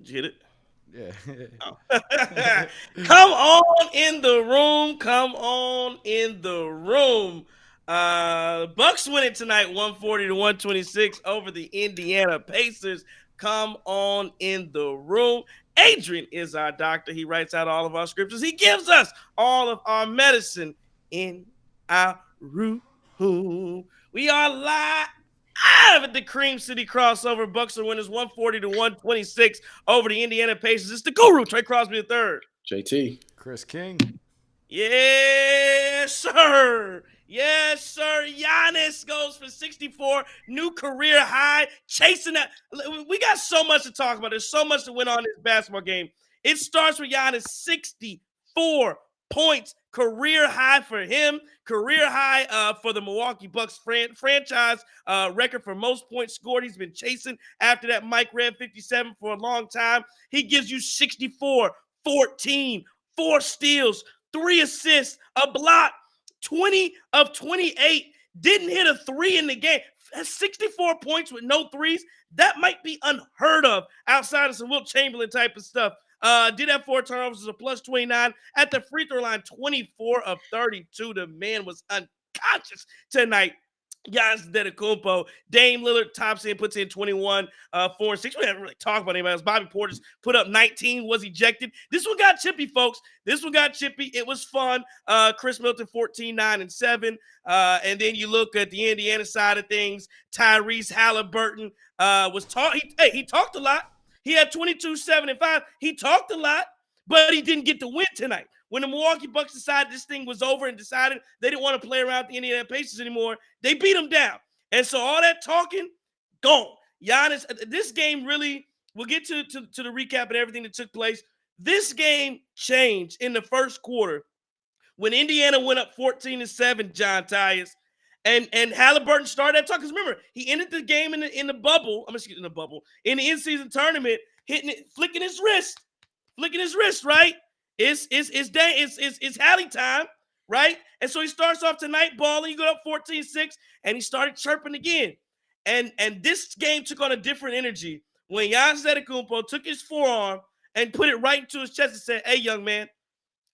Did you hit it? Yeah. Oh. Come on in the room. Come on in the room. Bucks win it tonight, 140 to 126 over the Indiana Pacers. Come on in the room. Adrian is our doctor. He writes out all of our scriptures. He gives us all of our medicine in our room. We are live at the Cream City crossover. Bucks are winners 140 to 126 over the Indiana Pacers. It's the guru, Trey Crosby III. JT. Chris King. Yes, sir. Yes, sir. Giannis goes for 64, new career high, chasing that. We got so much to talk about. There's so much that went on in this basketball game. It starts with Giannis 64 points, career high for him, career high for the Milwaukee Bucks franchise record for most points scored. He's been chasing after that Mike Red 57 for a long time. He gives you 64, 14, 4 steals, 3 assists, a block, 20 of 28. Didn't hit a 3 in the game. 64 points with no threes. That might be unheard of outside of some Wilt Chamberlain type of stuff. Did have 4 turnovers, as a plus 29. At the free throw line, 24 of 32. The man was unconscious tonight. Giannis Antetokounmpo, Dame Lillard tops in, puts in 21, 4 and 6. We haven't really talked about anybody else. Bobby Portis put up 19, was ejected. This one got chippy, folks. This one got chippy. It was fun. Chris Milton, 14, 9 and 7. And then you look at the Indiana side of things. Tyrese Halliburton was talking. He talked a lot. He had 22, 7 and 5. He talked a lot, but he didn't get the win tonight. When the Milwaukee Bucks decided this thing was over and decided they didn't want to play around the Indiana Pacers anymore, they beat them down. And so all that talking, gone. Giannis, this game really, we'll get to the recap and everything that took place. This game changed in the first quarter when Indiana went up 14-7, John Tyus. And Halliburton started that talk. Because remember, he ended the game in the bubble. In the in-season tournament, hitting it, flicking his wrist, right? It's Hallie time, right? And so he starts off tonight balling. You go up 14-6, and he started chirping again. And this game took on a different energy when Giannis Antetokounmpo took his forearm and put it right into his chest and said, "Hey, young man,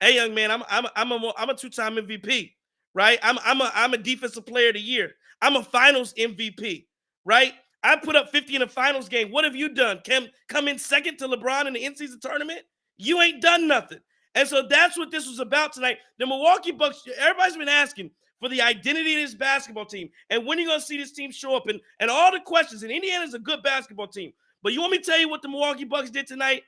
I'm a 2-time MVP, right? I'm a defensive player of the year. I'm a Finals MVP, right? I put up 50 in a Finals game. What have you done? Come in second to LeBron in the in-season tournament? You ain't done nothing." And so that's what this was about tonight. The Milwaukee Bucks, everybody's been asking for the identity of this basketball team. And when are you going to see this team show up? And all the questions. And Indiana's a good basketball team. But you want me to tell you what the Milwaukee Bucks did tonight?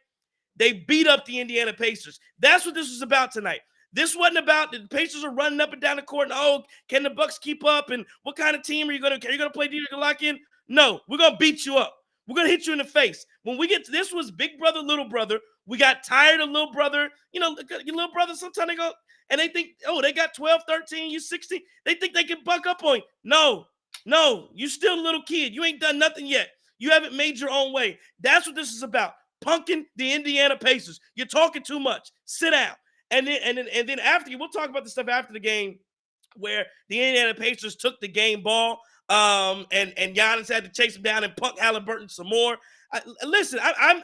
They beat up the Indiana Pacers. That's what this was about tonight. This wasn't about the Pacers are running up and down the court and, oh, can the Bucks keep up? And what kind of team are you going to – are you going to play Dieter lock in? No, we're going to beat you up. We're going to hit you in the face. When we get to this was big brother, little brother. We got tired of little brother. You know, your little brother, sometimes they go and they think, oh, they got 12, 13, you 16. They think they can buck up on you. No, you still a little kid. You ain't done nothing yet. You haven't made your own way. That's what this is about. Punking the Indiana Pacers. You're talking too much. Sit down. And then after, we'll talk about the stuff after the game where the Indiana Pacers took the game ball. And Giannis had to chase him down and punk Halliburton some more. Listen, and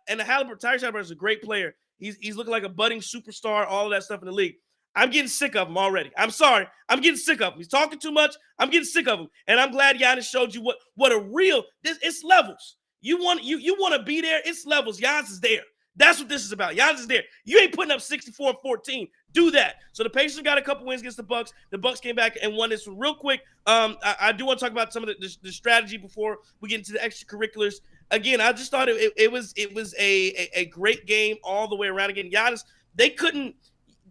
the Tyrese Halliburton is a great player. He's looking like a budding superstar, all of that stuff in the league. I'm getting sick of him already. I'm sorry. I'm getting sick of him. He's talking too much. I'm getting sick of him. And I'm glad Giannis showed you what a real, it's levels. You want to be there, it's levels. Giannis is there. That's what this is about. Giannis is there. You ain't putting up 64 and 14. Do that. So the Pacers got a couple wins against the Bucks. The Bucks came back and won this one real quick. I do want to talk about some of the strategy before we get into the extracurriculars. Again, I just thought it was a great game all the way around. Again, Giannis,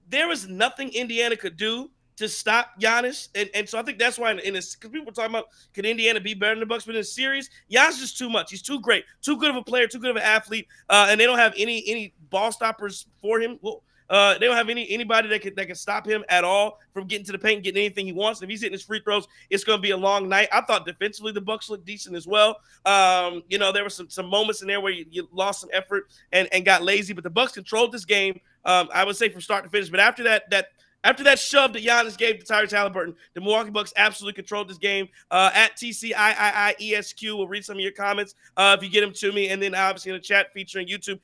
there was nothing Indiana could do to stop Giannis. And so I think that's why because people were talking about, can Indiana be better than the Bucks? But in a series, Giannis is just too much. He's too great, too good of a player, too good of an athlete. And they don't have any ball stoppers for him. Well, they don't have anybody that can stop him at all from getting to the paint and getting anything he wants. If he's hitting his free throws, it's going to be a long night. I thought defensively the Bucks looked decent as well. There were some moments in there where you lost some effort and got lazy, but the Bucks controlled this game. I would say from start to finish. But after that After that shove that Giannis gave to Tyrese Halliburton, the Milwaukee Bucks absolutely controlled this game. At TCIIIESQ, we'll read some of your comments if you get them to me, and then obviously in the chat featuring YouTube.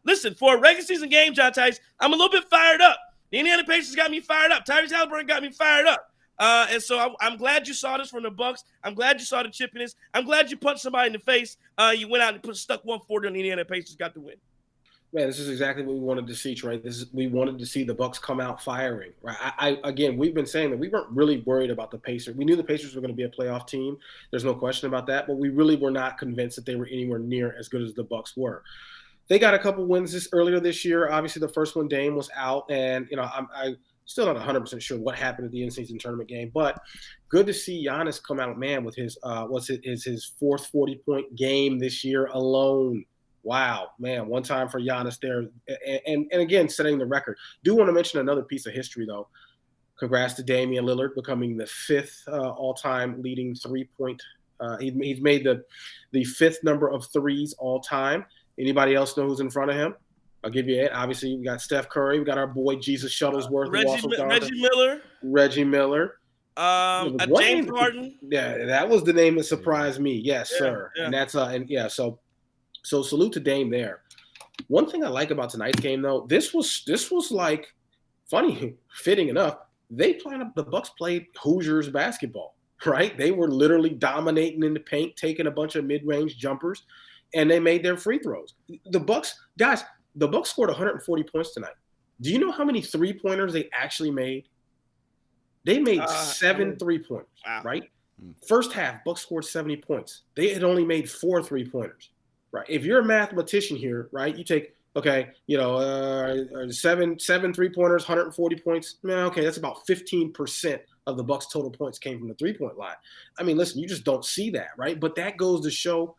Listen, for a regular season game, John Tice, I'm a little bit fired up. The Indiana Pacers got me fired up. Tyrese Halliburton got me fired up. And so I'm glad you saw this from the Bucks. I'm glad you saw the chippiness. I'm glad you punched somebody in the face. You went out and stuck 140 on the Indiana Pacers, got the win. Man, this is exactly what we wanted to see, Trey. We wanted to see the Bucks come out firing, right? Again, we've been saying that we weren't really worried about the Pacers. We knew the Pacers were going to be a playoff team. There's no question about that, but we really were not convinced that they were anywhere near as good as the Bucks were. They got a couple wins earlier this year. Obviously, the first one, Dame was out, and I still not 100% sure what happened at the in-season tournament game, but good to see Giannis come out, man, with his his fourth 40-point game this year alone. Wow, man, one time for Giannis there. And again, setting the record. Do want to mention another piece of history, though. Congrats to Damian Lillard becoming the fifth all-time leading three-point. He's made the fifth number of threes all-time. Anybody else know who's in front of him? I'll give you it. Obviously, we got Steph Curry. We got our boy Jesus Shuttlesworth. Reggie Miller. James Harden. Yeah, that was the name that surprised me. Yes, sir. Yeah. And that's So salute to Dame there. One thing I like about tonight's game, though, this was like funny, fitting enough. The Bucks played Hoosiers basketball, right? They were literally dominating in the paint, taking a bunch of mid-range jumpers, and they made their free throws. The Bucks scored 140 points tonight. Do you know how many three-pointers they actually made? They made 7 three-pointers, right? First half, Bucks scored 70 points. They had only made 4 three-pointers. Right. If you're a mathematician here, right, you take, seven 3-pointers, 140 points. Okay, that's about 15% of the Bucks' total points came from the 3-point line. I mean, listen, you just don't see that, right? But that goes to show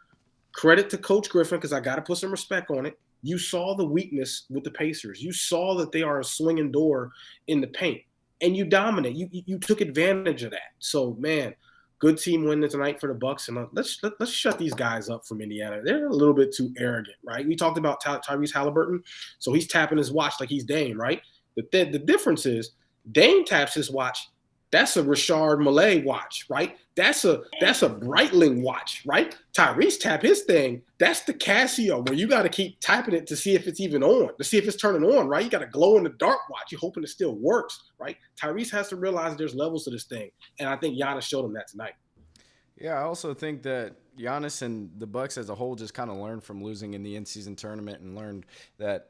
credit to Coach Griffin, because I got to put some respect on it. You saw the weakness with the Pacers. You saw that they are a swinging door in the paint, and you dominate. You took advantage of that. So, man, good team win tonight for the Bucks, and let's shut these guys up from Indiana. They're a little bit too arrogant, right? We talked about Tyrese Halliburton, so he's tapping his watch like he's Dame, right? The difference is Dame taps his watch. That's a Rashard Malay watch, right? That's a Breitling watch, right? Tyrese tap his thing. That's the Casio, where you got to keep tapping it to see if it's even on, to see if it's turning on, right? You got a glow in the dark watch. You're hoping it still works, right? Tyrese has to realize there's levels to this thing, and I think Giannis showed him that tonight. Yeah, I also think that Giannis and the Bucks as a whole just kind of learned from losing in the in-season tournament, and learned that,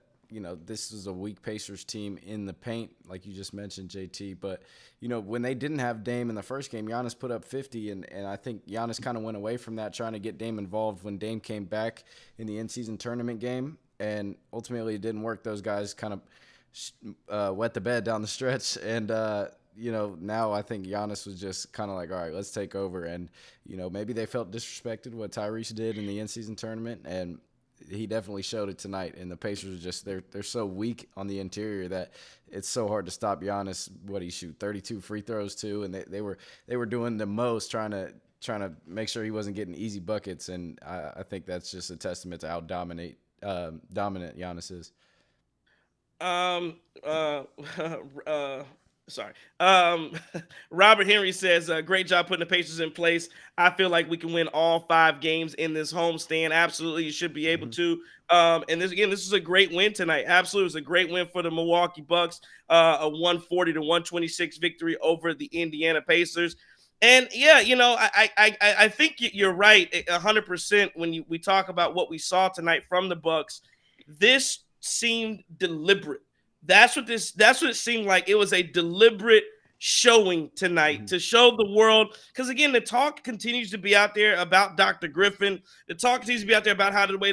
this is a weak Pacers team in the paint, like you just mentioned, JT. But, when they didn't have Dame in the first game, Giannis put up 50, and I think Giannis kind of went away from that, trying to get Dame involved when Dame came back in the in-season tournament game. And ultimately it didn't work. Those guys kind of wet the bed down the stretch. And, now I think Giannis was just kind of like, all right, let's take over. And, maybe they felt disrespected what Tyrese did in the in-season tournament, and he definitely showed it tonight. And the Pacers are just they're so weak on the interior that it's so hard to stop Giannis. What he shoot 32 free throws too, and they were doing the most, trying to make sure he wasn't getting easy buckets. And I think that's just a testament to how dominant Giannis is. Sorry. Robert Henry says, great job putting the Pacers in place. I feel like we can win all 5 games in this homestand. Absolutely, you should be able to. And this is a great win tonight. Absolutely, it's a great win for the Milwaukee Bucks. A 140-126 victory over the Indiana Pacers. And yeah, I think you're right 100% when we talk about what we saw tonight from the Bucks. This seemed deliberate. That's what it seemed like. It was a deliberate showing tonight to show the world. Because again, the talk continues to be out there about Dr. Griffin. The talk continues to be out there about how the way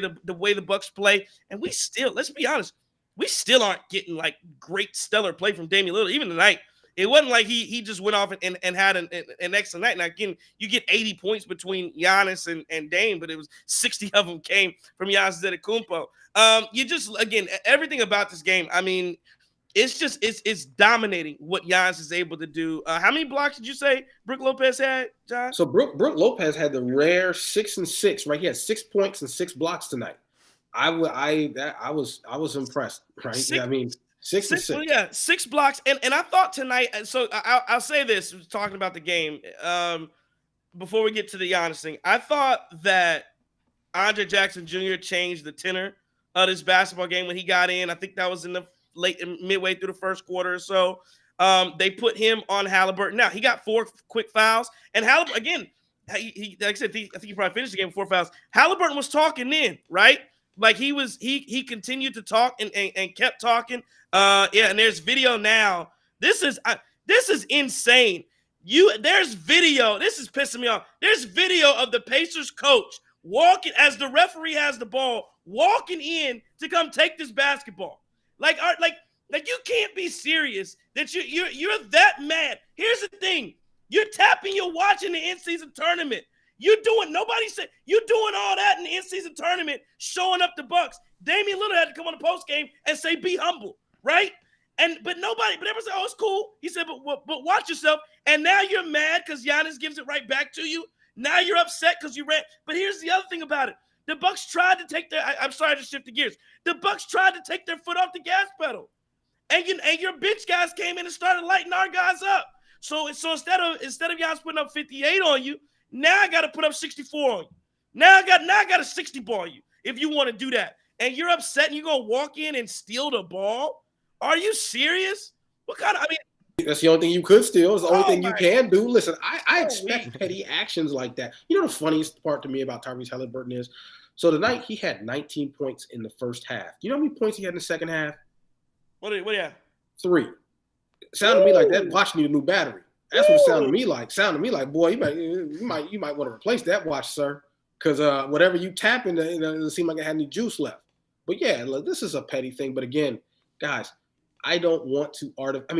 the Bucks play. And we still, let's be honest, we still aren't getting like great stellar play from Damian Lillard. Even tonight, it wasn't like he just went off and had an excellent night. Now again, you get 80 points between Giannis and Dame, but it was 60 of them came from Giannis Antetokounmpo. Again, everything about this game, I mean, it's dominating what Giannis is able to do. How many blocks did you say Brook Lopez had, John? So Brook Lopez had the rare 6 and 6, right? He had 6 points and 6 blocks tonight. I was impressed, right? Six, I mean, 6 and 6. Yeah, 6 blocks. And I thought tonight, so I'll say this, talking about the game, before we get to the Giannis thing, I thought that Andre Jackson Jr. changed the tenor of this basketball game when he got in. I think that was in the midway through the first quarter or so. They put him on Halliburton. Now, he got 4 quick fouls. And Halliburton, again, he like I said, I think he probably finished the game with 4 fouls. Halliburton was talking then, right? Like he continued to talk and kept talking. And there's video now. This is insane. There's video. This is pissing me off. There's video of the Pacers coach walking as the referee has the ball, walking in to come take this basketball. Like you can't be serious that you're that mad. Here's the thing: you're tapping, you're watching the in-season tournament. Nobody said you're doing all that in the in-season tournament, showing up the Bucks. Damian Lillard had to come on the post game and say, "Be humble," right? But everyone said, "Oh, it's cool." He said, "But watch yourself." And now you're mad because Giannis gives it right back to you. Now you're upset because you ran. But here's the other thing about it: the Bucks tried to take I'm sorry to shift the gears. The Bucks tried to take their foot off the gas pedal, and your bench guys came in and started lighting our guys up. So instead of Giannis putting up 58 on you, now I got to put up 64 on you. Now I got a 60 ball on you if you want to do that. And you're upset and you're gonna walk in and steal the ball? Are you serious? What kind of? That's the only thing you could steal. It's the only thing you can do. Listen, I expect petty actions like that. You know the funniest part to me about Tyrese Halliburton is, so tonight he had 19 points in the first half. You know how many points he had in the second half? What do you have? 3. It sounded to me like that watch needed a new battery. That's what it sounded to me like. Sounded to me like, boy, you might want to replace that watch, sir, because whatever you tap into, it doesn't seem like it had any juice left. But yeah, look, this is a petty thing. But again, guys, I don't want to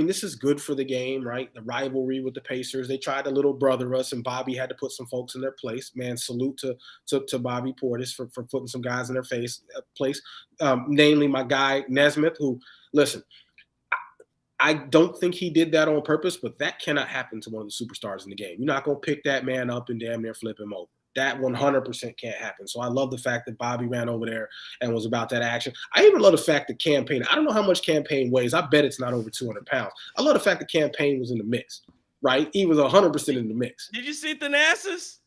this is good for the game, right? The rivalry with the Pacers. They tried to little brother us, and Bobby had to put some folks in their place. Man, salute to Bobby Portis for putting some guys in their place. Namely my guy Nesmith, who, listen, I don't think he did that on purpose, but that cannot happen to one of the superstars in the game. You're not going to pick that man up and damn near flip him over. That 100% can't happen. So I love the fact that Bobby ran over there and was about that action. I even love the fact that Campaign, I don't know how much Campaign weighs. I bet it's not over 200 pounds. I love the fact that Campaign was in the mix, right? He was 100% in the mix. Did you see Thanasis?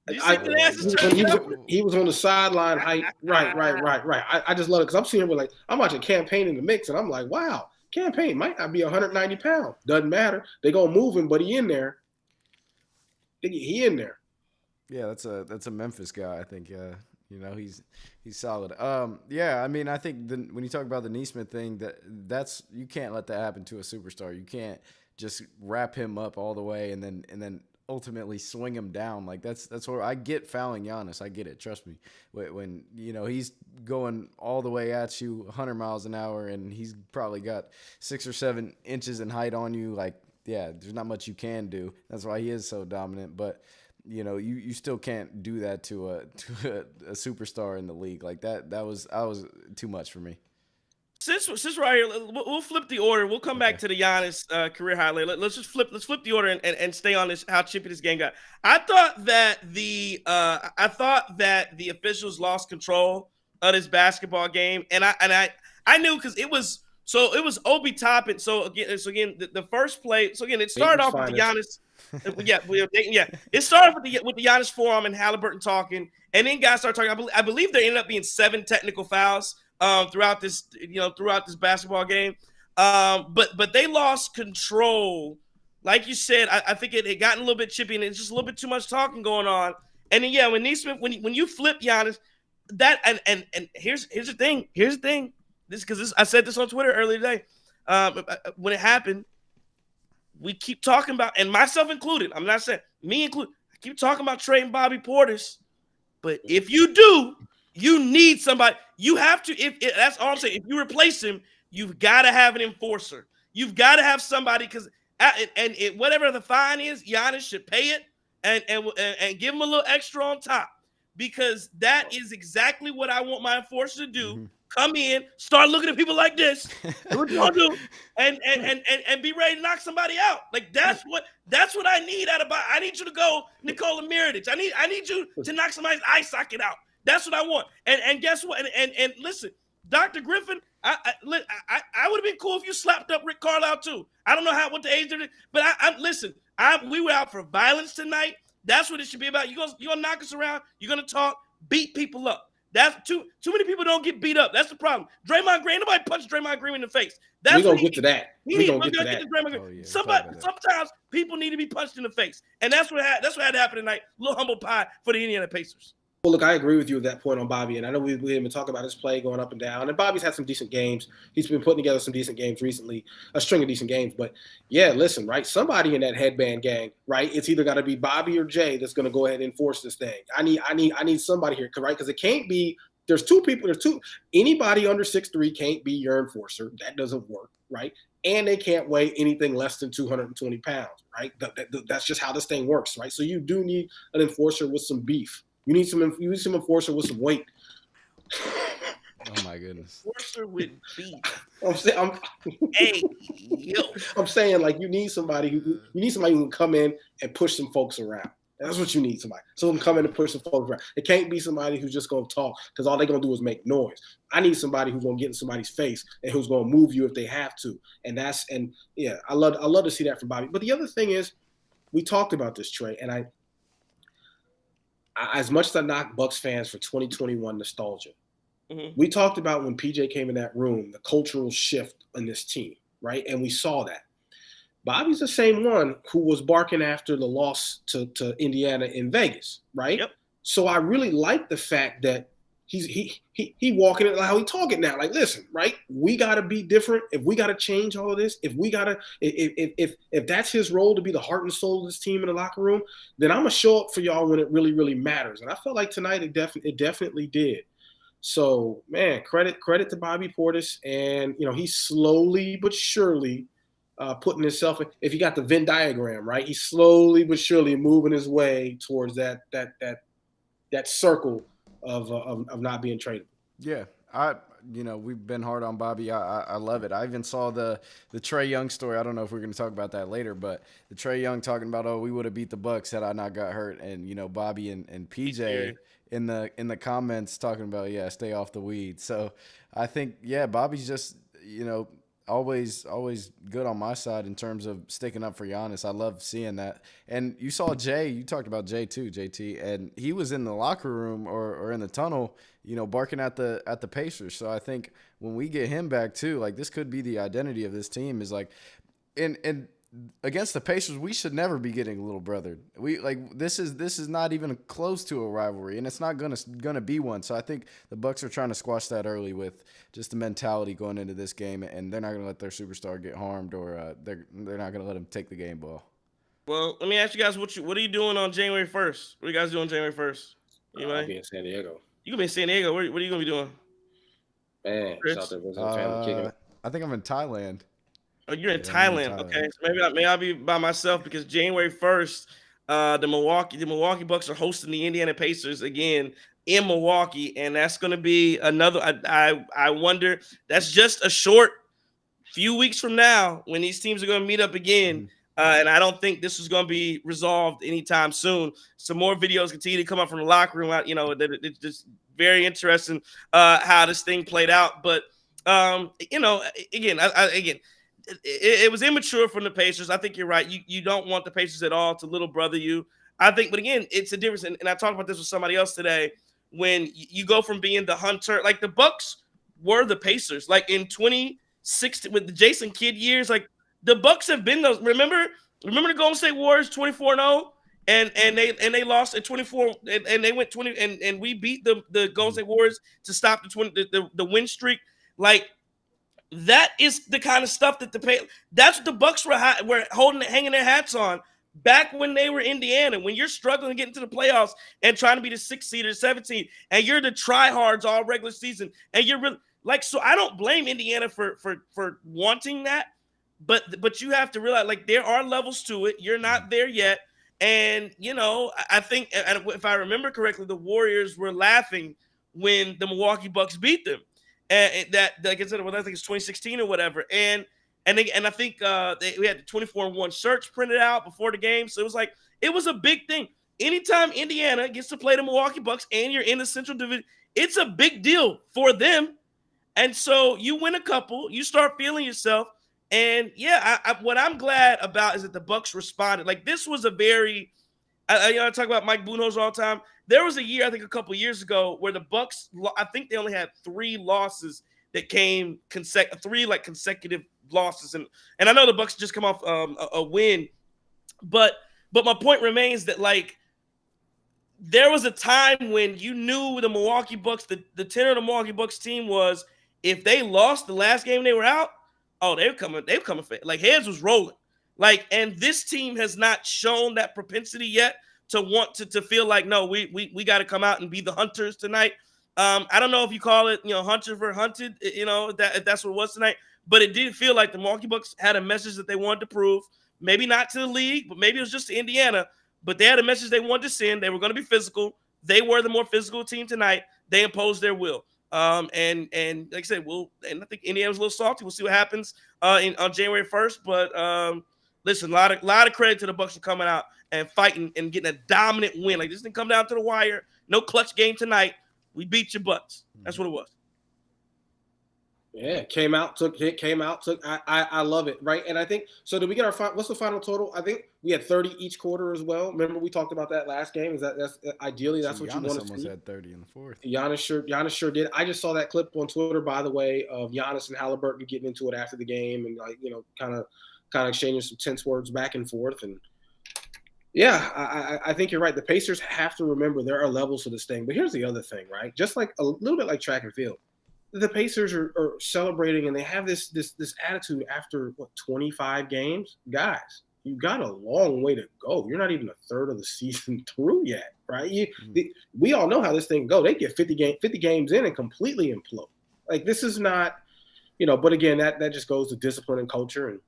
He was on the sideline. Right. I just love it because I'm sitting here I'm watching Campaign in the mix, and I'm like, wow, Campaign might not be 190 pounds. Doesn't matter. They're going to move him, but he in there. He in there. Yeah, that's a Memphis guy. I think he's solid. I think when you talk about the Nesmith thing, that's you can't let that happen to a superstar. You can't just wrap him up all the way and then ultimately swing him down. Like that's where I get fouling Giannis. I get it. Trust me. When he's going all the way at you 100 miles an hour and he's probably got 6 or 7 inches in height on you. Like, yeah, there's not much you can do. That's why he is so dominant. But you still can't do that to a superstar in the league. Like that was too much for me. Since we're right here, we'll flip the order. We'll come back to the Giannis career highlight. Let's flip the order and stay on this, how chippy this game got. I thought that the officials lost control of this basketball game, and I knew because it was Obi Toppin. So again, the first play. So again, it started off with the Giannis. It started with the Giannis forearm and Halliburton talking, and then guys started talking. I believe there ended up being 7 technical fouls throughout this basketball game. But they lost control. Like you said, I think it had gotten a little bit chippy, and it's just a little bit too much talking going on. And then when Nesmith, when you flip Giannis, that and here's the thing. This because I said this on Twitter earlier today. When it happened, we keep talking about, and myself included, I'm not saying me included, I keep talking about trading Bobby Portis. But if you do, you need somebody. You have to, if that's all I'm saying. If you replace him, you've got to have an enforcer. You've got to have somebody because whatever the fine is, Giannis should pay it and give him a little extra on top, because that is exactly what I want my enforcer to do. Mm-hmm. Come in, start looking at people like this. What you gonna do? And be ready to knock somebody out. Like that's what I need out of. I need you to go Nikola Mirotic. I need you to knock somebody's eye socket out. That's what I want. And guess what? And listen, Dr. Griffin, I would have been cool if you slapped up Rick Carlisle too. I don't know what the age did, but listen. We were out for violence tonight. That's what it should be about. You're gonna knock us around. You're gonna talk, beat people up. That's too many people don't get beat up. That's the problem. Draymond Green, nobody punched Draymond Green in the face. We're gonna get to that. We're gonna get to that. Sometimes people need to be punched in the face, and that's what had to happen tonight. Little humble pie for the Indiana Pacers. Well, look, I agree with you at that point on Bobby, and I know we've been talking about his play going up and down, and Bobby's had some decent games. He's been putting together some decent games recently, a string of decent games. But yeah, listen, right? Somebody in that headband gang, right? It's either got to be Bobby or Jay that's going to go ahead and enforce this thing. I need somebody here, right? Because it can't be. There's two people. Anybody under 6'3" can't be your enforcer. That doesn't work, right? And they can't weigh anything less than 220 pounds, right? That's just how this thing works, right? So you do need an enforcer with some beef. You need some enforcer with some weight. Oh my goodness. Enforcer with beef. I'm saying like you need somebody who can come in and push some folks around. That's what you need, somebody. Someone can come in and push some folks around. It can't be somebody who's just gonna talk because all they're gonna do is make noise. I need somebody who's gonna get in somebody's face and who's gonna move you if they have to. And I love to see that from Bobby. But the other thing is, we talked about this, Trey, and I as much as I knock Bucks fans for 2021 nostalgia, we talked about when PJ came in that room, the cultural shift in this team, right? And we saw that. Bobby's the same one who was barking after the loss to Indiana in Vegas, right? Yep. So I really like the fact that he walking it like how he talking now. Like, listen, right? We gotta be different. If we gotta change all of this, if that's his role to be the heart and soul of this team in the locker room, then I'm gonna show up for y'all when it really, really matters. And I felt like tonight it definitely did. So man, credit to Bobby Portis, and he's slowly but surely putting himself. If you got the Venn diagram, right? He's slowly but surely moving his way towards that circle of not being tradable. Yeah, we've been hard on Bobby. I love it. I even saw the Trae Young story. I don't know if we're going to talk about that later, but the Trae Young talking about, we would have beat the Bucks had I not got hurt, and Bobby and PJ in the comments talking about stay off the weed. So I think Bobby's just always good on my side in terms of sticking up for Giannis. I love seeing that. And you saw Jay, you talked about Jay too, JT, and he was in the locker room or in the tunnel, barking at the Pacers. So I think when we get him back too, like this could be the identity of this team is like, and against the Pacers, we should never be getting little brothered. This is not even close to a rivalry, and it's not gonna be one. So I think the Bucks are trying to squash that early with just the mentality going into this game, and they're not gonna let their superstar get harmed, or they're not gonna let him take the game ball. Well, let me ask you guys, what are you doing on January 1st? What are you guys doing January 1st? I'll be in San Diego. You gonna be in San Diego? What are you gonna be doing? Man, out there visiting family, kicking. I think I'm in Thailand. Oh, you're in Thailand. Okay, so maybe I'll be by myself because January 1st, the Milwaukee Bucks are hosting the Indiana Pacers again in Milwaukee, and that's going to be another. I wonder. That's just a short few weeks from now when these teams are going to meet up again, and I don't think this is going to be resolved anytime soon. Some more videos continue to come up from the locker room. It's just very interesting how this thing played out, but again. It was immature from the Pacers. I think you're right. You don't want the Pacers at all to little brother you. I think, but again, it's a difference. And I talked about this with somebody else today. When you go from being the hunter, like the Bucks were the Pacers, like in 2016 with the Jason Kidd years, like the Bucks have been those. Remember the Golden State Warriors 24-0, and they lost at 24, and they went 20, and we beat the Golden State Warriors to stop the win streak, like. That is the kind of stuff that's what the Bucks were hanging their hats on back when they were Indiana. When you're struggling to get into the playoffs and trying to be the 6th seed or 17th, and you're the tryhards all regular season, and you're really so I don't blame Indiana for wanting that, but you have to realize there are levels to it. You're not there yet, and I think, and if I remember correctly, the Warriors were laughing when the Milwaukee Bucks beat them. And that, like I said, I think it's 2016 or whatever. And I think we had the 24-1 shirts printed out before the game. So it was a big thing. Anytime Indiana gets to play the Milwaukee Bucks and you're in the Central Division, it's a big deal for them. And so you win a couple, you start feeling yourself. And yeah, what I'm glad about is that the Bucks responded. Like this was a very, I talk about Mike Budenholzer all the time. There was a year, I think a couple years ago, where the Bucks, I think they only had 3 losses that came consecutive losses, and I know the Bucks just come off a win, but my point remains that like there was a time when you knew the Milwaukee Bucks, the tenor of the Milwaukee Bucks team was if they lost the last game they were out, oh, they were coming, like heads was rolling. Like, and this team has not shown that propensity yet to want to feel like, no, we got to come out and be the hunters tonight. I don't know if you call it, hunter for hunted, if that's what it was tonight, but it did feel like the Milwaukee Bucks had a message that they wanted to prove. Maybe not to the league, but maybe it was just to Indiana. But they had a message they wanted to send. They were going to be physical. They were the more physical team tonight. They imposed their will. And like I said, and I think Indiana's a little salty. We'll see what happens on January 1st. But listen, a lot of credit to the Bucks for coming out and fighting and getting a dominant win. Like this didn't come down to the wire. No clutch game tonight. We beat your Bucks. That's what it was. Yeah, came out, took. I love it, right? And I think so. Did we get what's the final total? I think we had 30 each quarter as well. Remember we talked about that last game. That's ideally that's what Giannis you want to almost see. Had 30 in the fourth. Giannis sure did. I just saw that clip on Twitter, by the way, of Giannis and Halliburton getting into it after the game and like kind of exchanging some tense words back and forth. And yeah, I think you're right. The Pacers have to remember there are levels to this thing. But here's the other thing, right? Just like a little bit like track and field. The Pacers are celebrating and they have this attitude after 25 games. Guys, you got a long way to go. You're not even a third of the season through yet, right? We all know how this thing go. They get 50 games in and completely implode. Like this is not, but again, that just goes to discipline and culture and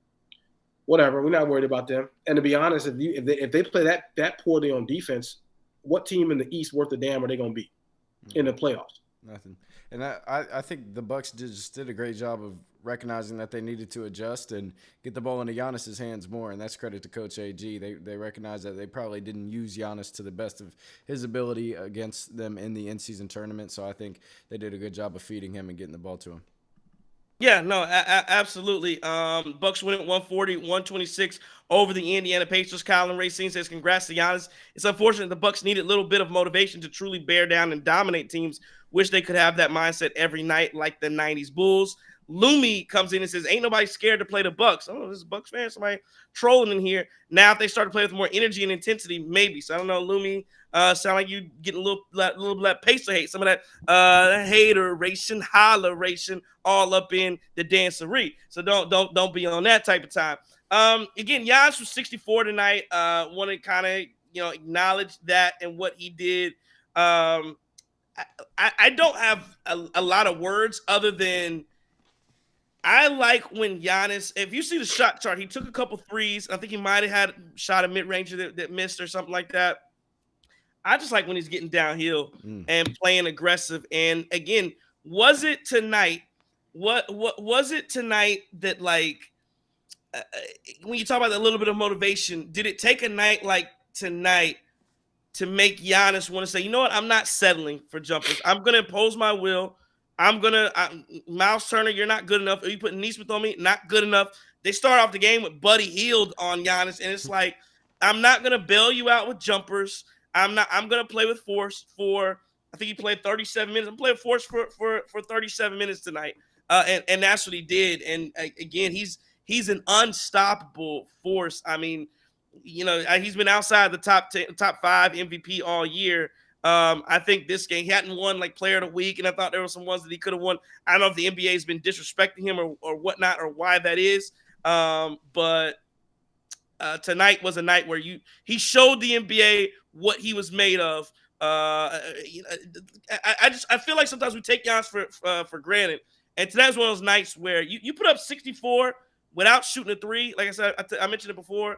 whatever. We're not worried about them. And to be honest, if they play that poorly on defense, what team in the East worth a damn are they going to be in the playoffs? Nothing. And I think the Bucks just did a great job of recognizing that they needed to adjust and get the ball into Giannis's hands more, and that's credit to Coach AG. They recognized that they probably didn't use Giannis to the best of his ability against them in the in-season tournament, so I think they did a good job of feeding him and getting the ball to him. Yeah, no, absolutely. Bucks win at 140-126 over the Indiana Pacers. Colin Racine says, congrats to Giannis. It's unfortunate the Bucks need a little bit of motivation to truly bear down and dominate teams. Wish they could have that mindset every night like the 90s Bulls. Lumi comes in and says, ain't nobody scared to play the Bucks. Oh, this is Bucks fan, somebody trolling in here. Now, if they start to play with more energy and intensity, maybe. So I don't know, Lumi, sound like you getting a little bit of Pacer hate, some of that hateration, holleration, all up in the dancery. So don't be on that type of time. Again, Giannis was 64 tonight. Want to kind of acknowledge that and what he did. I don't have a lot of words other than I like when Giannis, if you see the shot chart, he took a couple threes. I think he might have had shot a mid-ranger that missed or something like that. I just like when he's getting downhill and playing aggressive. And again, was it tonight? What was it tonight that like when you talk about a little bit of motivation, did it take a night like tonight to make Giannis want to say, you know what, I'm not settling for jumpers. I'm going to impose my will. Miles Turner, you're not good enough. Are you putting Nesmith on me? Not good enough. They start off the game with Buddy Hield on Giannis, and it's like, I'm not going to bail you out with jumpers. I'm going to play with force for, I think he played 37 minutes. I'm playing force for 37 minutes tonight. And that's what he did. And again, he's an unstoppable force. I mean, he's been outside the top 5 MVP all year. I think this game, he hadn't won like player of the week, and I thought there were some ones that he could have won. I don't know if the NBA has been disrespecting him or whatnot or why that is. But tonight was a night where he showed the NBA what he was made of. I feel like sometimes we take Giannis for granted, and tonight was one of those nights where you put up 64 without shooting a three. Like I said, I mentioned it before.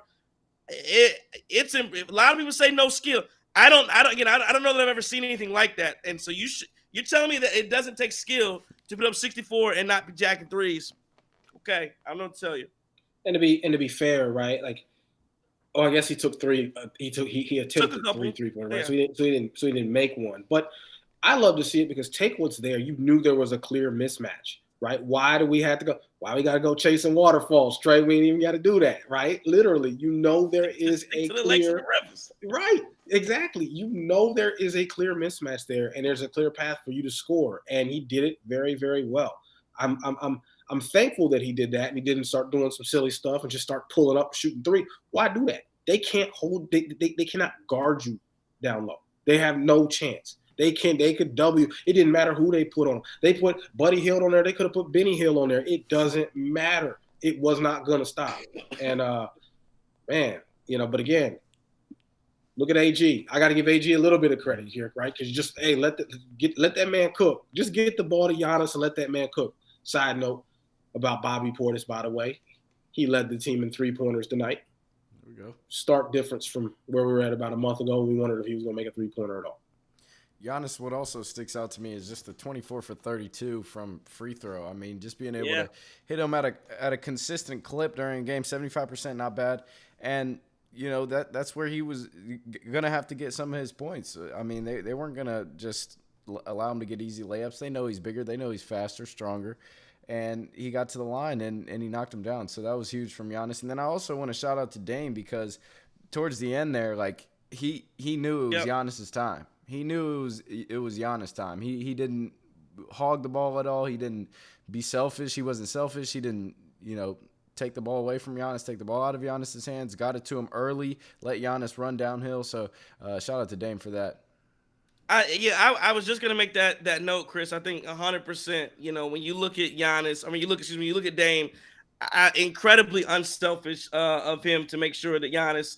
It's a lot of people say no skill. I don't know that I've ever seen anything like that. And so you're telling me that it doesn't take skill to put up 64 and not be jacking threes. Okay, I don't know what to tell you. And to be fair, right? Like, I guess he took 3. He attempted 3 3-point, right? Yeah. So he didn't make one. But I love to see it because take what's there. You knew there was a clear mismatch, right? Why do we have to go? Why we got to go chasing waterfalls, Trey? We ain't even got to do that, right? Literally, you know there is a clear right. Exactly. You know there is a clear mismatch there, and there's a clear path for you to score, and he did it very, very well. I'm thankful that he did that, and he didn't start doing some silly stuff and just start pulling up, shooting three. Why do that? They can't hold. They cannot guard you down low. They have no chance. They could W. It didn't matter who they put on. They put Buddy Hield on there. They could have put Benny Hill on there. It doesn't matter. It was not gonna stop. And man, but again, look at AG. I got to give AG a little bit of credit here, right? Because you just let that man cook. Just get the ball to Giannis and let that man cook. Side note about Bobby Portis, by the way, he led the team in 3-pointers tonight. There we go. Stark difference from where we were at about a month ago. We wondered if he was going to make a 3-pointer at all. Giannis, what also sticks out to me is just the 24 for 32 from free throw. I mean, just being able to hit him at a consistent clip during a game, 75%, not bad. And, that's where he was going to have to get some of his points. I mean, they weren't going to just allow him to get easy layups. They know he's bigger. They know he's faster, stronger. And he got to the line, and he knocked him down. So that was huge from Giannis. And then I also want to shout out to Dame because towards the end there, like, he knew it was Giannis's time. He knew it was Giannis' time. He didn't hog the ball at all. He didn't be selfish. He wasn't selfish. He didn't, take the ball away from Giannis, take the ball out of Giannis' hands, got it to him early, let Giannis run downhill. So shout out to Dame for that. I was just gonna make that note, Chris. I think 100%. When you look at Giannis, when you look at Dame, incredibly unselfish of him to make sure that Giannis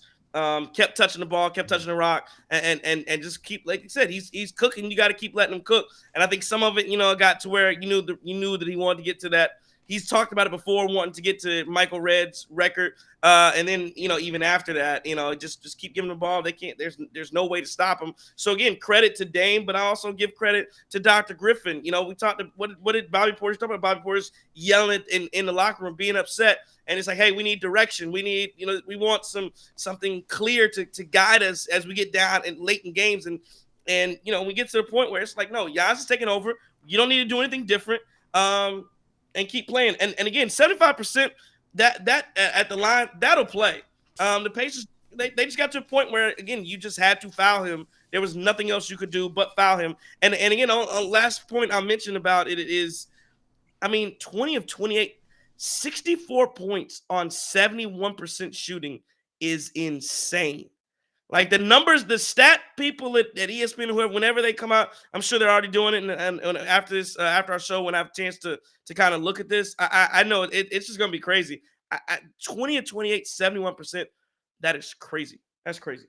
kept touching the ball, kept touching the rock, and just keep, like you said, he's cooking. You got to keep letting him cook. And I think some of it, got to where you knew that he wanted to get to that. He's talked about it before, wanting to get to Michael Redd's record, and then even after that, just keep giving the ball. They can't. There's no way to stop him. So again, credit to Dame, but I also give credit to Dr. Griffin. We talked. What did Bobby Portis talk about? Bobby Portis yelling in the locker room, being upset, and it's like, hey, we need direction. We need, we want something clear to guide us as we get down and late in games, and we get to the point where it's like, no, Giannis is taking over. You don't need to do anything different. And keep playing. And again, 75% that at the line, that'll play. The Pacers, they just got to a point where, again, you just had to foul him. There was nothing else you could do but foul him. And again, on last point I mentioned about it is, 20 of 28, 64 points on 71% shooting is insane. Like the numbers, the stat people at ESPN, whoever, whenever they come out, I'm sure they're already doing it. And after this, after our show, when I have a chance to kind of look at this, I know it's just going to be crazy. 20 of 28, 71%. That is crazy. That's crazy.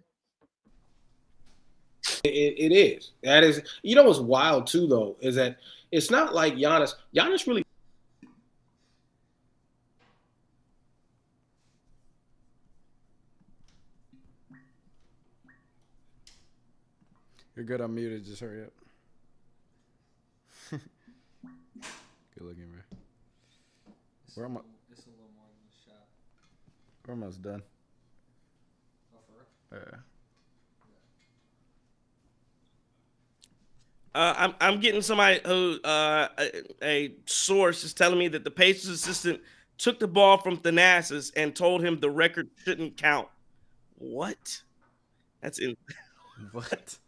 It is. That is. What's wild too, though, is that it's not like Giannis really. You're good. I'm muted. Just hurry up. Good looking, bro. Where am I? It's a little more than a shot. We're almost done. Oh, for real? Yeah. I'm getting somebody who a source is telling me that the Pacers assistant took the ball from Thanasis and told him the record shouldn't count. What? That's in. What?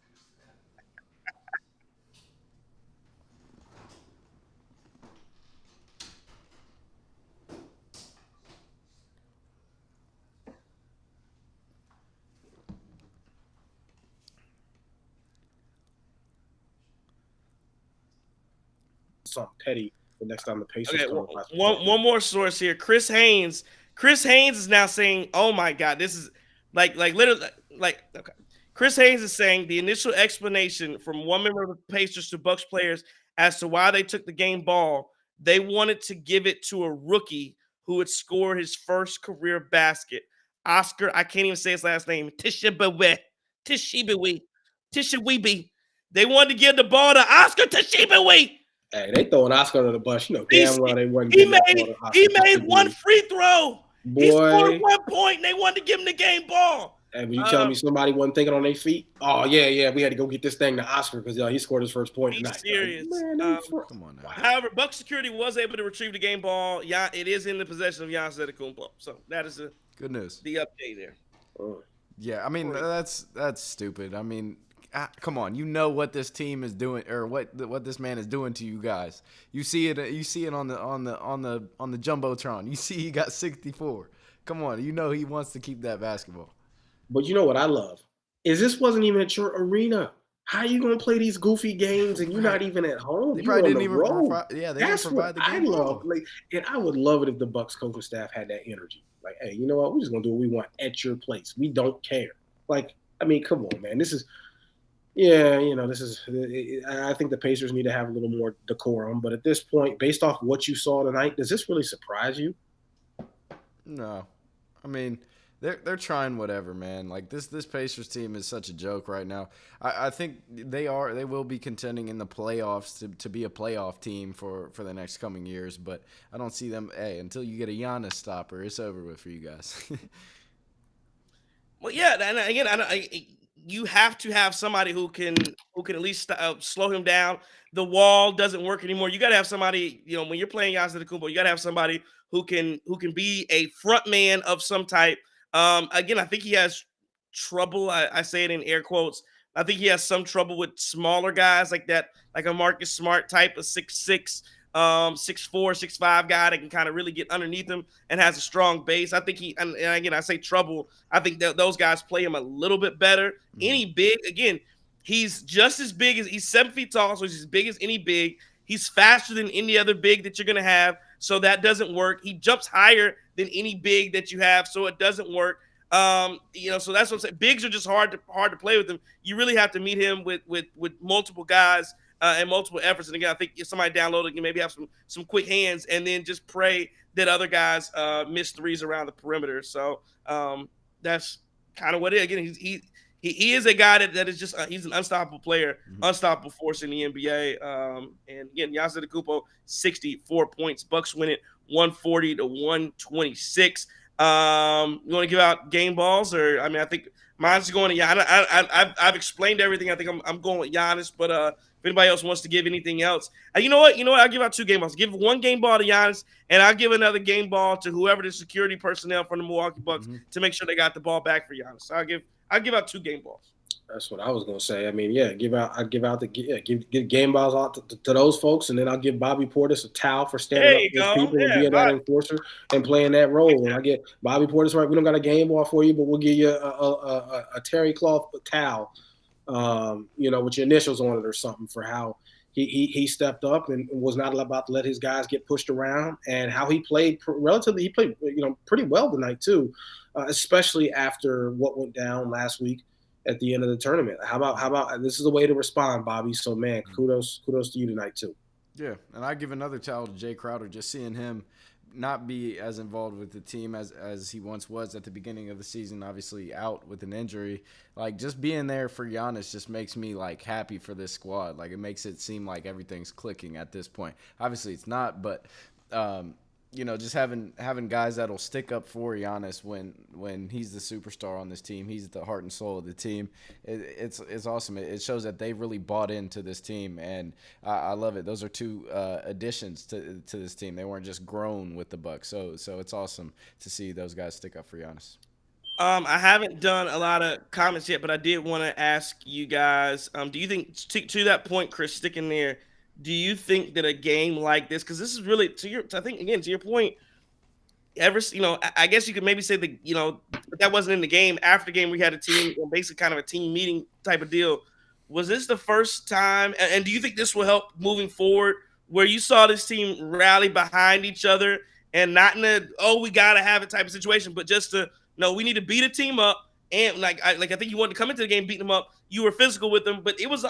Something petty the next time the Pacers come. One more source here. Chris Haynes is now saying, "Oh my God, this is like literally like okay." Chris Haynes is saying the initial explanation from one member of the Pacers to Bucks players as to why they took the game ball, they wanted to give it to a rookie who would score his first career basket. Oscar, I can't even say his last name. Tishibiwe. They wanted to give the ball to Oscar Tishibiwe. Hey, they throwing Oscar under the bus. Damn well they wasn't. He made one free throw. Boy. He scored 1 point, and they wanted to give him the game ball. And you telling Uh, me somebody wasn't thinking on their feet? Oh yeah, we had to go get this thing to Oscar because he scored his first point be tonight. Like, serious. man, Come on now. wow. However, Buck security was able to retrieve the game ball. Yeah, it is in the possession of Giannis Antetokounmpo. So that is Good news. the update there. Oh. Yeah, I mean that's stupid. I mean, come on, you know what this team is doing, or what this man is doing to you guys. You see it. You see it on the jumbotron. You see he got 64. Come on, you know he wants to keep that basketball. But you know what I love is this wasn't even at your arena. How you gonna play these goofy games and you're not even at home? They You probably on the didn't even road. they didn't That's provide what the I game love. ball. Like, and I would love it if the Bucks coaching staff had that energy. Like, hey, you know what? We're just gonna do what we want at your place. We don't care. Like, I mean, come on, man. This is, yeah, this is. I think the Pacers need to have a little more decorum. But at this point, based off what you saw tonight, does this really surprise you? No, I mean they're trying whatever, man. Like this Pacers team is such a joke right now. I think they will be contending in the playoffs to be a playoff team for the next coming years. But I don't see them. Hey, until you get a Giannis stopper, it's over with for you guys. Well, yeah, and again, you have to have somebody who can at least slow him down. The wall doesn't work anymore. You got to have somebody. When you're playing Giannis Antetokounmpo, you got to have somebody who can be a front man of some type. Again, I think he has trouble. I say it in air quotes. I think he has some trouble with smaller guys like that, like a Marcus Smart type of 6'6", 6'4", 6'5" guy that can kind of really get underneath him and has a strong base. I think and again, I say trouble. I think that those guys play him a little bit better. Mm-hmm. Any big, again, he's just as big he's 7 feet tall, so he's as big as any big. He's faster than any other big that you're going to have, so that doesn't work. He jumps higher than any big that you have, so it doesn't work. So that's what I'm saying. Bigs are just hard to play with him. You really have to meet him with multiple guys and multiple efforts. And again, I think if somebody downloaded can maybe have some quick hands and then just pray that other guys miss threes around the perimeter. So that's kind of what it is. Again, he is a guy that is just he's an unstoppable player, unstoppable force in the NBA. And again, Giannis Antetokounmpo, 64 points. Bucks win it 140-126. You want to give out game balls, or I think mine's going to Giannis. I've explained everything. I think I'm going with Giannis, but if anybody else wants to give anything else, you know what? I'll give out 2 game balls. Give one game ball to Giannis, and I'll give another game ball to whoever the security personnel from the Milwaukee Bucks to make sure they got the ball back for Giannis. So I'll give out 2 game balls. That's what I was gonna say. I mean, yeah, give game balls out to those folks, and then I'll give Bobby Portis a towel for standing up for those people and being that enforcer and playing that role. And I get Bobby Portis, right? We don't got a game ball for you, but we'll give you a terry cloth towel, with your initials on it or something for how he stepped up and was not about to let his guys get pushed around, and how he played pretty well tonight too, especially after what went down last week at the end of the tournament. How about this is a way to respond, Bobby? So man, kudos to you tonight too. Yeah, and I give another towel to Jay Crowder, just seeing him not be as involved with the team as he once was at the beginning of the season, obviously out with an injury. Like, just being there for Giannis just makes me happy for this squad. Like, it makes it seem like everything's clicking at this point. Obviously it's not, but just having guys that'll stick up for Giannis when he's the superstar on this team, he's the heart and soul of the team. It's awesome. It shows that they really bought into this team, and I love it. Those are 2 additions to this team. They weren't just grown with the Bucks, so it's awesome to see those guys stick up for Giannis. I haven't done a lot of comments yet, but I did want to ask you guys, do you think, to that point, Chris, sticking there, do you think that a game like this, because this is really to your point, I guess you could maybe say that wasn't in the game. After the game, we had a team, basically kind of a team meeting type of deal. Was this the first time, and do you think this will help moving forward, where you saw this team rally behind each other and not in we got to have it type of situation, but just we need to beat a team up, and I think you wanted to come into the game beating them up. You were physical with them, but it was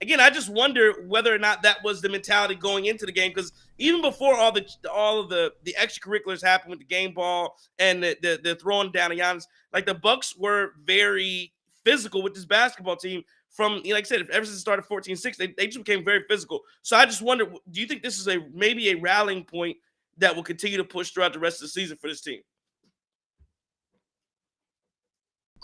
again, I just wonder whether or not that was the mentality going into the game, because even before all of the extracurriculars happened with the game ball and the throwing down of Giannis, the Bucks were very physical with this basketball team from, like I said, ever since it started 14-6, they just became very physical. So I just wonder, do you think this is maybe a rallying point that will continue to push throughout the rest of the season for this team?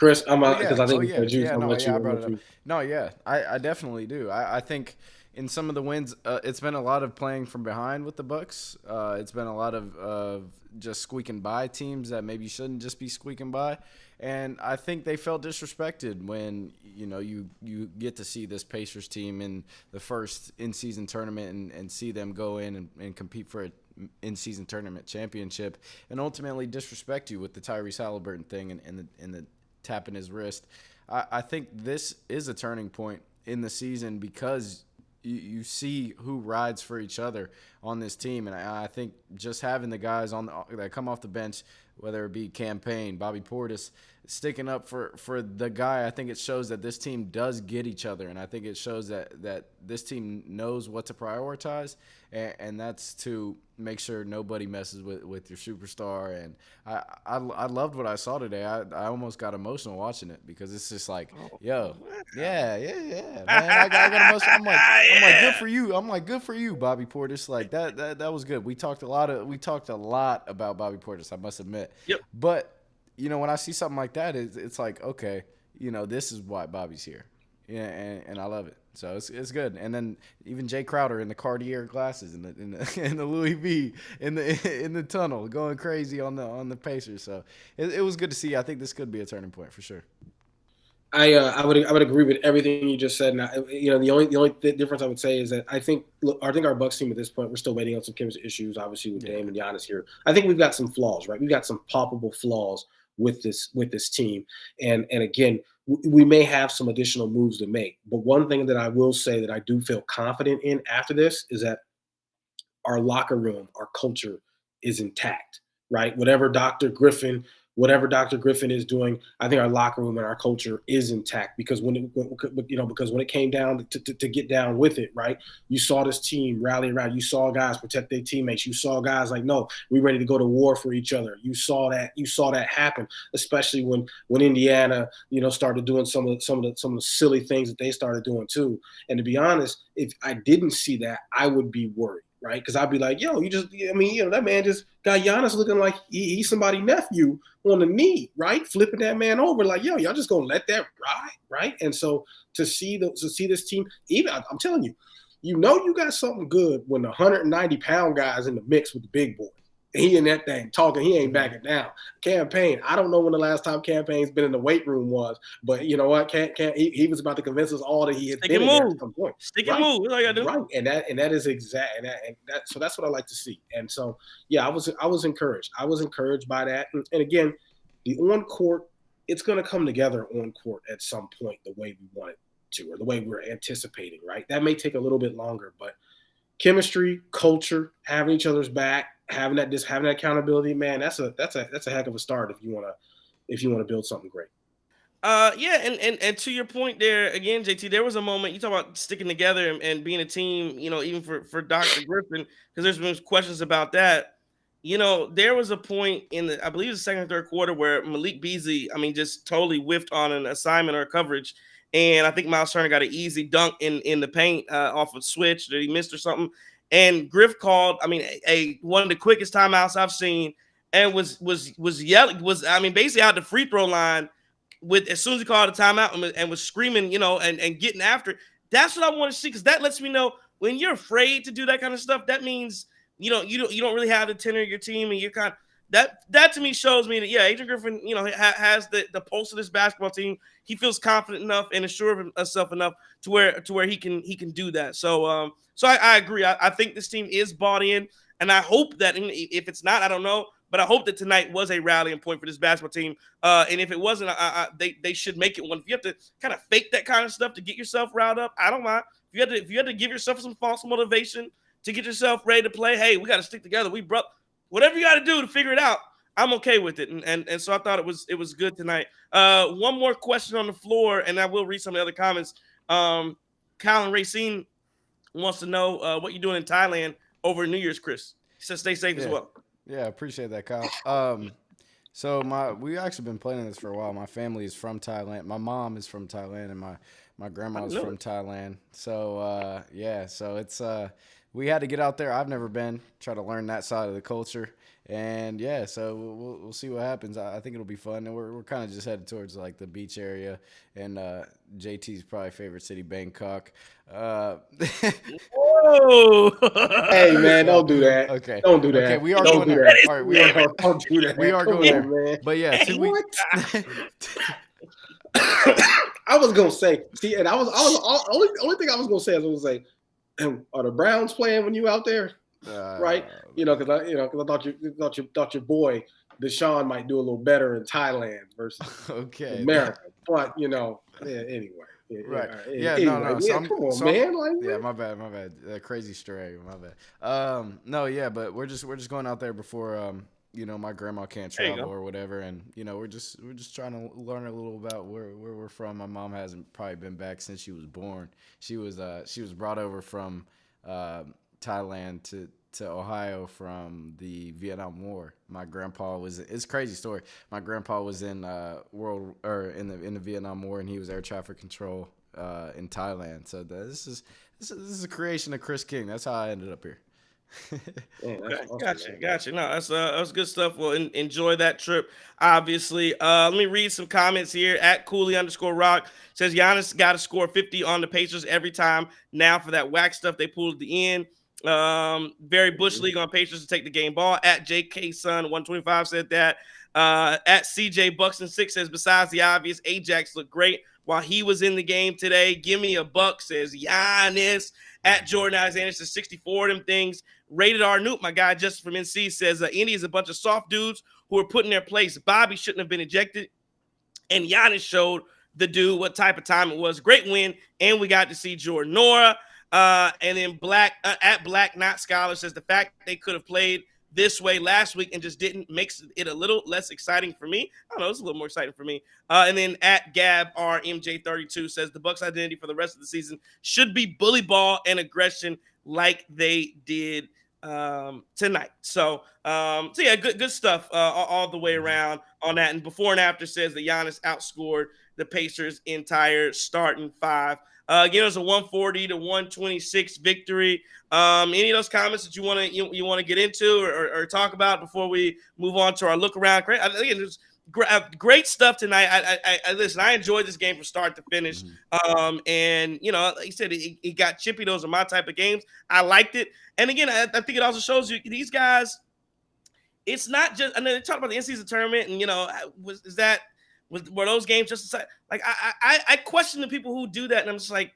Chris, I'm Oh out yeah. because I Oh think yeah. it's juice. Yeah. I'm No. gonna let Yeah. you. I I'm brought gonna it let up. you. No. Yeah. I definitely do. I think in some of the wins, it's been a lot of playing from behind with the Bucks. It's been a lot of just squeaking by teams that maybe shouldn't just be squeaking by. And I think they felt disrespected when you get to see this Pacers team in the first in-season tournament and see them go in and compete for an in-season tournament championship and ultimately disrespect you with the Tyrese Halliburton thing and the tapping his wrist. I think this is a turning point in the season because you see who rides for each other on this team, and I think just having the guys that come off the bench, whether it be Campaign, Bobby Portis, sticking up for the guy, I think it shows that this team does get each other, and I think it shows that this team knows what to prioritize, and that's to make sure nobody messes with your superstar. And I loved what I saw today. I almost got emotional watching it because it's just like, yo, yeah, man. I got emotional. I'm like, good for you. I'm like, good for you, Bobby Portis. Like that was good. We talked a lot about Bobby Portis, I must admit. Yep. But when I see something like that, it's like, okay, this is why Bobby's here. Yeah, and I love it. So it's good. And then even Jay Crowder in the Cartier glasses in the Louis V in the tunnel going crazy on the Pacers. So it was good to see. I think this could be a turning point for sure. I would agree with everything you just said. And the only difference I would say is that I think our Bucks team at this point, we're still waiting on some chemistry issues, obviously with Dame and Giannis here. I think we've got some flaws, right? We've got some palpable flaws with this team, and again, we may have some additional moves to make. But one thing that I will say that I do feel confident in after this is that our locker room, our culture is intact, right? Whatever Dr. Griffin is doing, I think our locker room and our culture is intact because when it came down to get down with it, right? You saw this team rally around. You saw guys protect their teammates. You saw guys like, no, we're ready to go to war for each other. You saw that happen, especially when Indiana, started doing some of the silly things that they started doing too. And to be honest, if I didn't see that, I would be worried. Right, because I'd be like, yo, that man just got Giannis looking like he's somebody's nephew on the knee, right? Flipping that man over, like, yo, y'all just gonna let that ride, right? And so to see this team, even I'm telling you, you got something good when the 190-pound guy's in the mix with the big boy. And he in that thing talking, he ain't backing down. Campaign, I don't know when the last time Campaign's been in the weight room was, but you know what? He was about to convince us all that he had been in there at some point. Stick and move. That's all you gotta do. Right, and that is exact, so that's what I like to see. And so, yeah, I was encouraged. I was encouraged by that. And again, the on court, it's going to come together on court at some point the way we want it to, or the way we're anticipating. Right, that may take a little bit longer, but chemistry, culture, having each other's back, having that accountability, man, that's a heck of a start if you want to build something great. Yeah, and to your point there again, JT, there was a moment you talk about sticking together and being a team. Even for Dr. Griffin, because there's been questions about that. There was a point in I believe the second or third quarter where Malik Beasley, just totally whiffed on an assignment or coverage, and I think Miles Turner got an easy dunk in the paint off a switch that he missed or something. And Griff called, a one of the quickest timeouts I've seen, and was yelling, basically out the free throw line with as soon as he called a timeout and was screaming, and getting after it. That's what I want to see, because that lets me know when you're afraid to do that kind of stuff, that means you don't really have the tenor of your team, and you're kind of, that to me shows me that Adrian Griffin has the pulse of this basketball team. He feels confident enough and assured of himself enough to where he can do that. So I agree. I think this team is bought in, and I hope that if it's not, I don't know. But I hope that tonight was a rallying point for this basketball team. And if it wasn't, they should make it one. If you have to kind of fake that kind of stuff to get yourself riled up, I don't mind. If you had to give yourself some false motivation to get yourself ready to play, hey, we got to stick together. Whatever you got to do to figure it out, I'm okay with it. And so I thought it was good tonight. One more question on the floor, and I will read some of the other comments. Colin Racine wants to know what you're doing in Thailand over New Year's, Chris. He says stay safe as well. Yeah, I appreciate that, Kyle. So we actually been planning this for a while. My family is from Thailand. My mom is from Thailand, and my grandma's from Thailand. So so it's we had to get out there. I've never been. Try to learn that side of the culture. And yeah, so we'll see what happens. I think it'll be fun. And we're kind of just headed towards like the beach area and JT's probably favorite city, Bangkok. Whoa! Hey man, don't do that. Okay, Don't do that. Okay, we are don't going do there. that. All right, we are. Don't do that. We are Come going on, there. man. But yeah, 2 weeks. I was gonna say, see, and I was only thing I was gonna say is I was like, are the Browns playing when you out there, right? Because I thought your boy Deshaun might do a little better in Thailand versus America, but anyway. Right. Yeah. Anyway, no. So come on, man. Like, yeah, my bad. Crazy stray. My bad. No, yeah, but we're just going out there before my grandma can't travel or whatever, and we're just trying to learn a little about where we're from. My mom hasn't probably been back since she was born. She was brought over from Thailand to Ohio from the Vietnam War. My grandpa it's a crazy story. My grandpa was in in the Vietnam War, and he was air traffic control in Thailand. So this is a creation of Chris King. That's how I ended up here. Okay, gotcha. No, that's good stuff. Well, enjoy that trip. Obviously, let me read some comments here. At Cooley_Rock says Giannis got to score 50 on the Pacers every time now for that whack stuff they pulled at the end. Very Bush League on Pacers to take the game ball. At JK Sun 125 said that. At CJ Buxton 6 says besides the obvious, Ajax looked great while he was in the game today. Give me a buck, says Giannis. At Jordan Alexander says 64 of them things. Rated R Newt, my guy Justin from NC says Indy is a bunch of soft dudes who are put in their place. Bobby shouldn't have been ejected, and Giannis showed the dude what type of time it was. Great win, and we got to see Jordan Nora. And then at Black Not Scholar says the fact they could have played this way last week and just didn't makes it a little less exciting for me. I don't know, it's a little more exciting for me. And then at Gab RMJ32 says the Bucks' identity for the rest of the season should be bully ball and aggression like they did tonight. So yeah, good stuff all the way around on that. And before and after says that Giannis outscored the Pacers' entire starting five. Again, it was a 140-126 victory. Any of those comments that you want to get into or talk about before we move on to our look around? Again, there's great stuff tonight. I listen. I enjoyed this game from start to finish. And like you said, it got chippy. Those are my type of games. I liked it. And again, I think it also shows you these guys. It's not just. And then they talk about the in-season tournament, and were those games just like I question the people who do that, and I'm just like,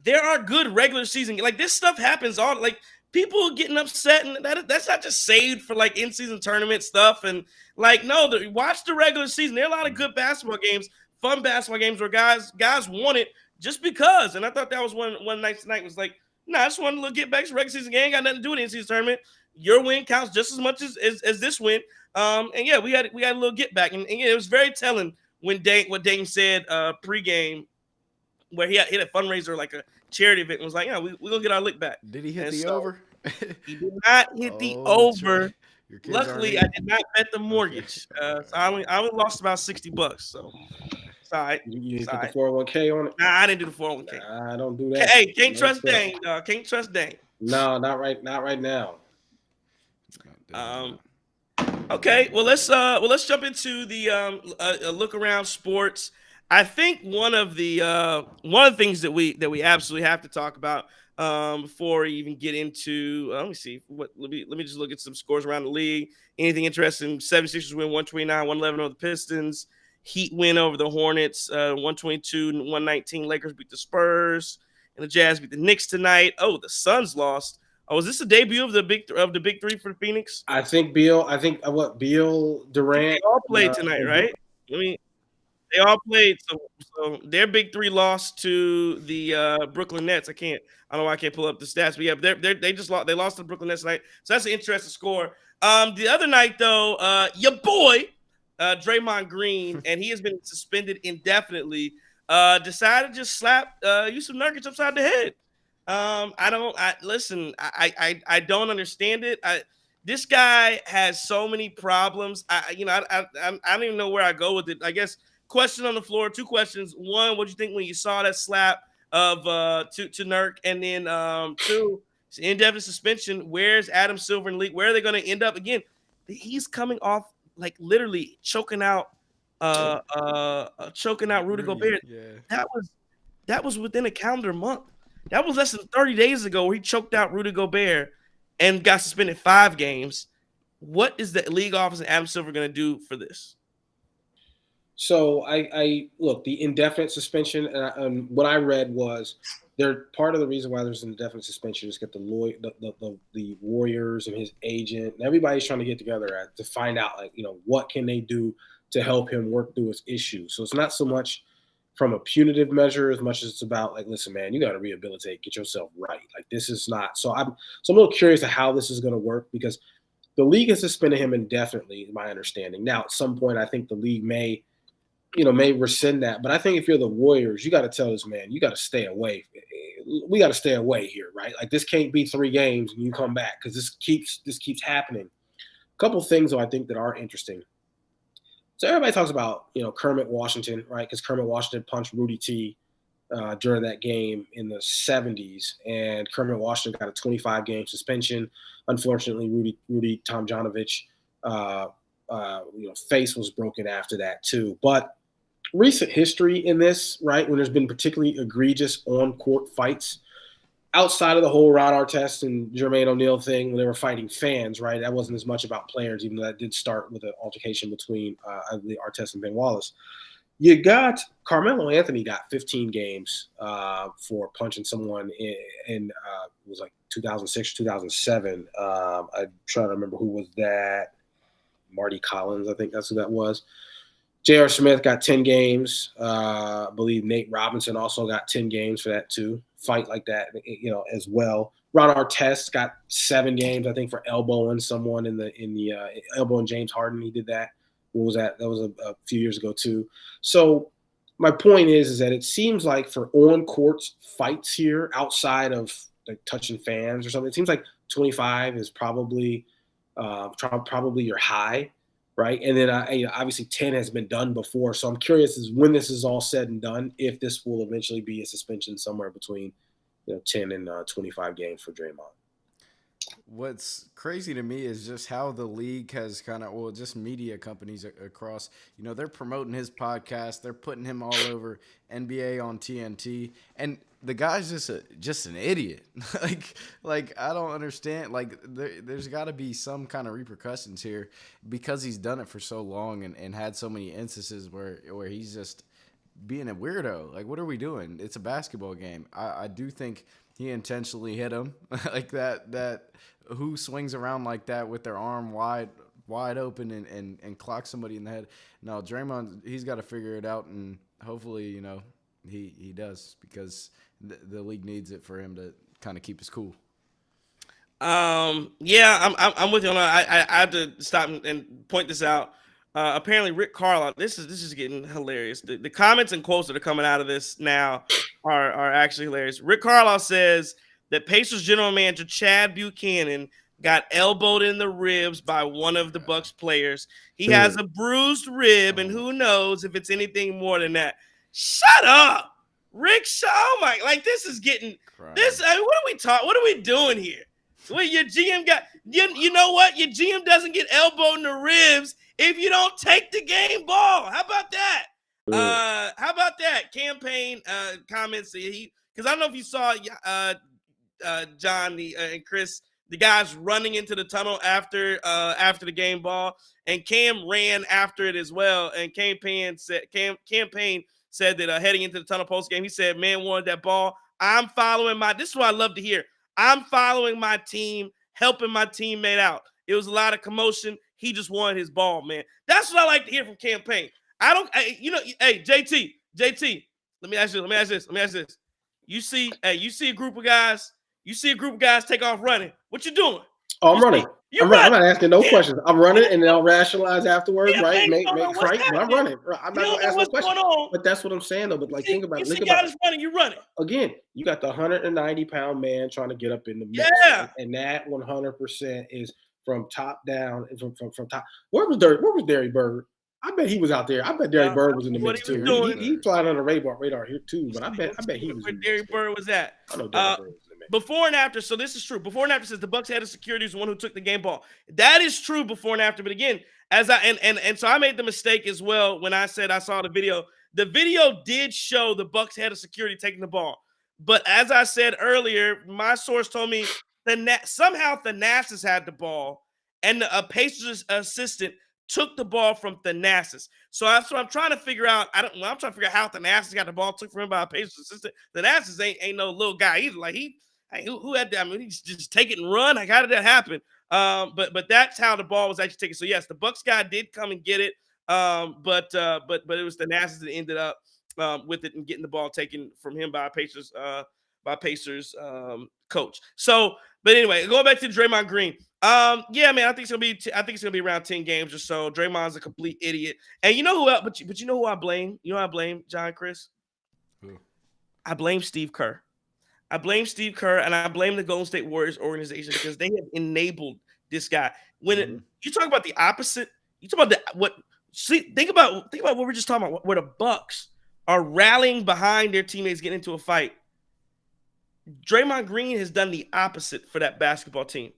there are good regular season like this stuff happens all like people getting upset, and that's not just saved for like in-season tournament stuff. And like watch the regular season. There are a lot of good basketball games, fun basketball games where guys want it just because. And I thought that was one night tonight was like, I just want to get back to regular season game. Ain't got nothing to do with the in-season tournament. Your win counts just as much as this win. And yeah, we had a little get back, and yeah, it was very telling when what Dame said pregame, where he hit a fundraiser like a charity event, and was like, we're gonna get our lick back. Did he hit the over? He did not hit the over. Luckily, I did not bet the mortgage, so I only lost about $60. So it's all right. You hit the 401k on it? Nah, I didn't do the 401k. I don't do that. Hey, can't trust Dame. Can't trust Dame. No, not right now. Okay, well let's jump into the look around sports. I think one of the things that we absolutely have to talk about before we even get into let me see let me just look at some scores around the league. Anything interesting? 76ers win 129-111 over the Pistons. Heat win over the Hornets 122-119. Lakers beat the Spurs, and the Jazz beat the Knicks tonight. Oh, the Suns lost. Oh, is this the debut of the big three for Phoenix? I think Beal, Durant. They all played tonight, right? They all played. So their big three lost to the Brooklyn Nets. I don't know why I can't pull up the stats, but yeah, they just lost. They lost to the Brooklyn Nets tonight. So that's an interesting score. The other night though, your boy Draymond Green, and he has been suspended indefinitely. Decided to just slap Yusuf Nurkic upside the head. I don't understand it. This guy has so many problems. I don't even know where I go with it. I guess question on the floor, two questions. One, what do you think when you saw that slap of to Nurk? And then two, It's indefinite suspension. Where's Adam Silver in the league? Where are they going to end up? Again, he's coming off like literally choking out Rudy Gobert. Yeah. That was within a calendar month. That was less than 30 days ago where he choked out Rudy Gobert and got suspended 5 games. What is the league office and Adam Silver going to do for this? So I look, the indefinite suspension, and what I read was they're part of the reason why there's an indefinite suspension is get the Warriors and his agent and everybody's trying to get together to find out, like, what can they do to help him work through his issues. So it's not so much from a punitive measure as much as it's about, like, listen, man, you got to rehabilitate, get yourself right. Like, this is not. So I'm a little curious to how this is going to work, because the league has suspended him indefinitely, in my understanding. Now, at some point, I think the league may rescind that. But I think if you're the Warriors, you got to tell this man, you got to stay away. We got to stay away here, right? Like, this can't be 3 games and you come back, because this keeps happening. A couple things, though, I think that are interesting. So everybody talks about, Kermit Washington, right? Because Kermit Washington punched Rudy T during that game in the 70s, and Kermit Washington got a 25-game suspension. Unfortunately, Rudy Tomjanovich, face was broken after that too. But recent history in this, right, when there's been particularly egregious on-court fights, outside of the whole Ron Artest and Jermaine O'Neal thing, when they were fighting fans, right, that wasn't as much about players, even though that did start with an altercation between Artest and Ben Wallace. You got Carmelo Anthony got 15 games for punching someone in it was like 2006, 2007. I'm trying to remember who was that. Marty Collins, I think that's who that was. J.R. Smith got 10 games. I believe Nate Robinson also got 10 games for that too. Fight like that, as well. Ron Artest got 7 games, I think, for elbowing someone in the elbowing James Harden. He did that. What was that? That was a few years ago too. So my point is that it seems like for on-court fights here, outside of like touching fans or something, it seems like 25 is probably your high. Right. And then obviously 10 has been done before. So I'm curious is when this is all said and done, if this will eventually be a suspension somewhere between 10 and 25 games for Draymond. What's crazy to me is just how the league has just media companies across, they're promoting his podcast. They're putting him all over NBA on TNT. And the guy's just an idiot. like I don't understand. Like there's got to be some kind of repercussions here because he's done it for so long and had so many instances where he's just being a weirdo. Like, what are we doing? It's a basketball game. I do think he intentionally hit him like that. Who swings around like that with their arm wide open and clocks somebody in the head? No, Draymond, he's got to figure it out, and hopefully, he does, because the league needs it for him to kind of keep his cool. Yeah, I'm with you on that. I have to stop and point this out. Apparently, Rick Carlisle. This is getting hilarious. The comments and quotes that are coming out of this now are actually hilarious. Rick Carlisle says that Pacers general manager Chad Buchanan got elbowed in the ribs by one of the Bucks players. He has a bruised rib, and who knows if it's anything more than that. Shut up, Rick. Oh my! Like, this is getting this. What are we talking? What are we doing here? Well, your GM got you know what? Your GM doesn't get elbowed in the ribs if you don't take the game ball. How about that? How about that? Campaign comments. Because I don't know if you saw John and Chris, the guys running into the tunnel after the game ball, and Cam ran after it as well. And Campaign said that heading into the tunnel post game, he said, "Man wanted that ball. I'm following this is what I love to hear. I'm following my team, helping my teammate out. It was a lot of commotion. He just wanted his ball, man." That's what I like to hear from Campaign. Hey, JT, let me ask you this. You see a group of guys take off running. What you doing? Oh, I'm running. I'm not asking no questions. I'm running, and then I'll rationalize afterwards, right? Make right, but I'm running. I'm not gonna ask no questions. But that's what I'm saying, though. But like, think about guys running. You're running again. You got the 190-pound man trying to get up in the mix, and that 100% is from top down and from top. Where was Derrick Bird? I bet he was out there. I bet Derrick Bird was in the mix too. He flying on the radar here too. But I bet he was. Where Derrick Bird was at. I know Derrick Bird was in the mix. before and after. So this is true. Before and after says the Bucks head of security is the one who took the game ball. That is true before and after. But again, so I made the mistake as well when I said I saw the video. The video did show the Bucks head of security taking the ball. But as I said earlier, my source told me somehow Thanasis had the ball, and a Pacers assistant took the ball from Thanasis. So that's what I'm trying to figure out. I'm trying to figure out how Thanasis got the ball took from him by a Pacers assistant. Thanasis ain't no little guy either. Like who had that? I mean, he just take it and run. Like, how did that happen? But that's how the ball was actually taken. So yes, the Bucks guy did come and get it. But it was Thanasis that ended up with it and getting the ball taken from him by Pacers coach. So, but anyway, going back to Draymond Green. Yeah, man, I think it's gonna be around 10 games or so. Draymond's a complete idiot. And you know who else? But you know who I blame? You know who I blame, John Chris? Who? I blame Steve Kerr. I blame Steve Kerr, and I blame the Golden State Warriors organization because they have enabled this guy. When you talk about the opposite, you talk about think about what we're just talking about, where the Bucks are rallying behind their teammates getting into a fight. Draymond Green has done the opposite for that basketball team.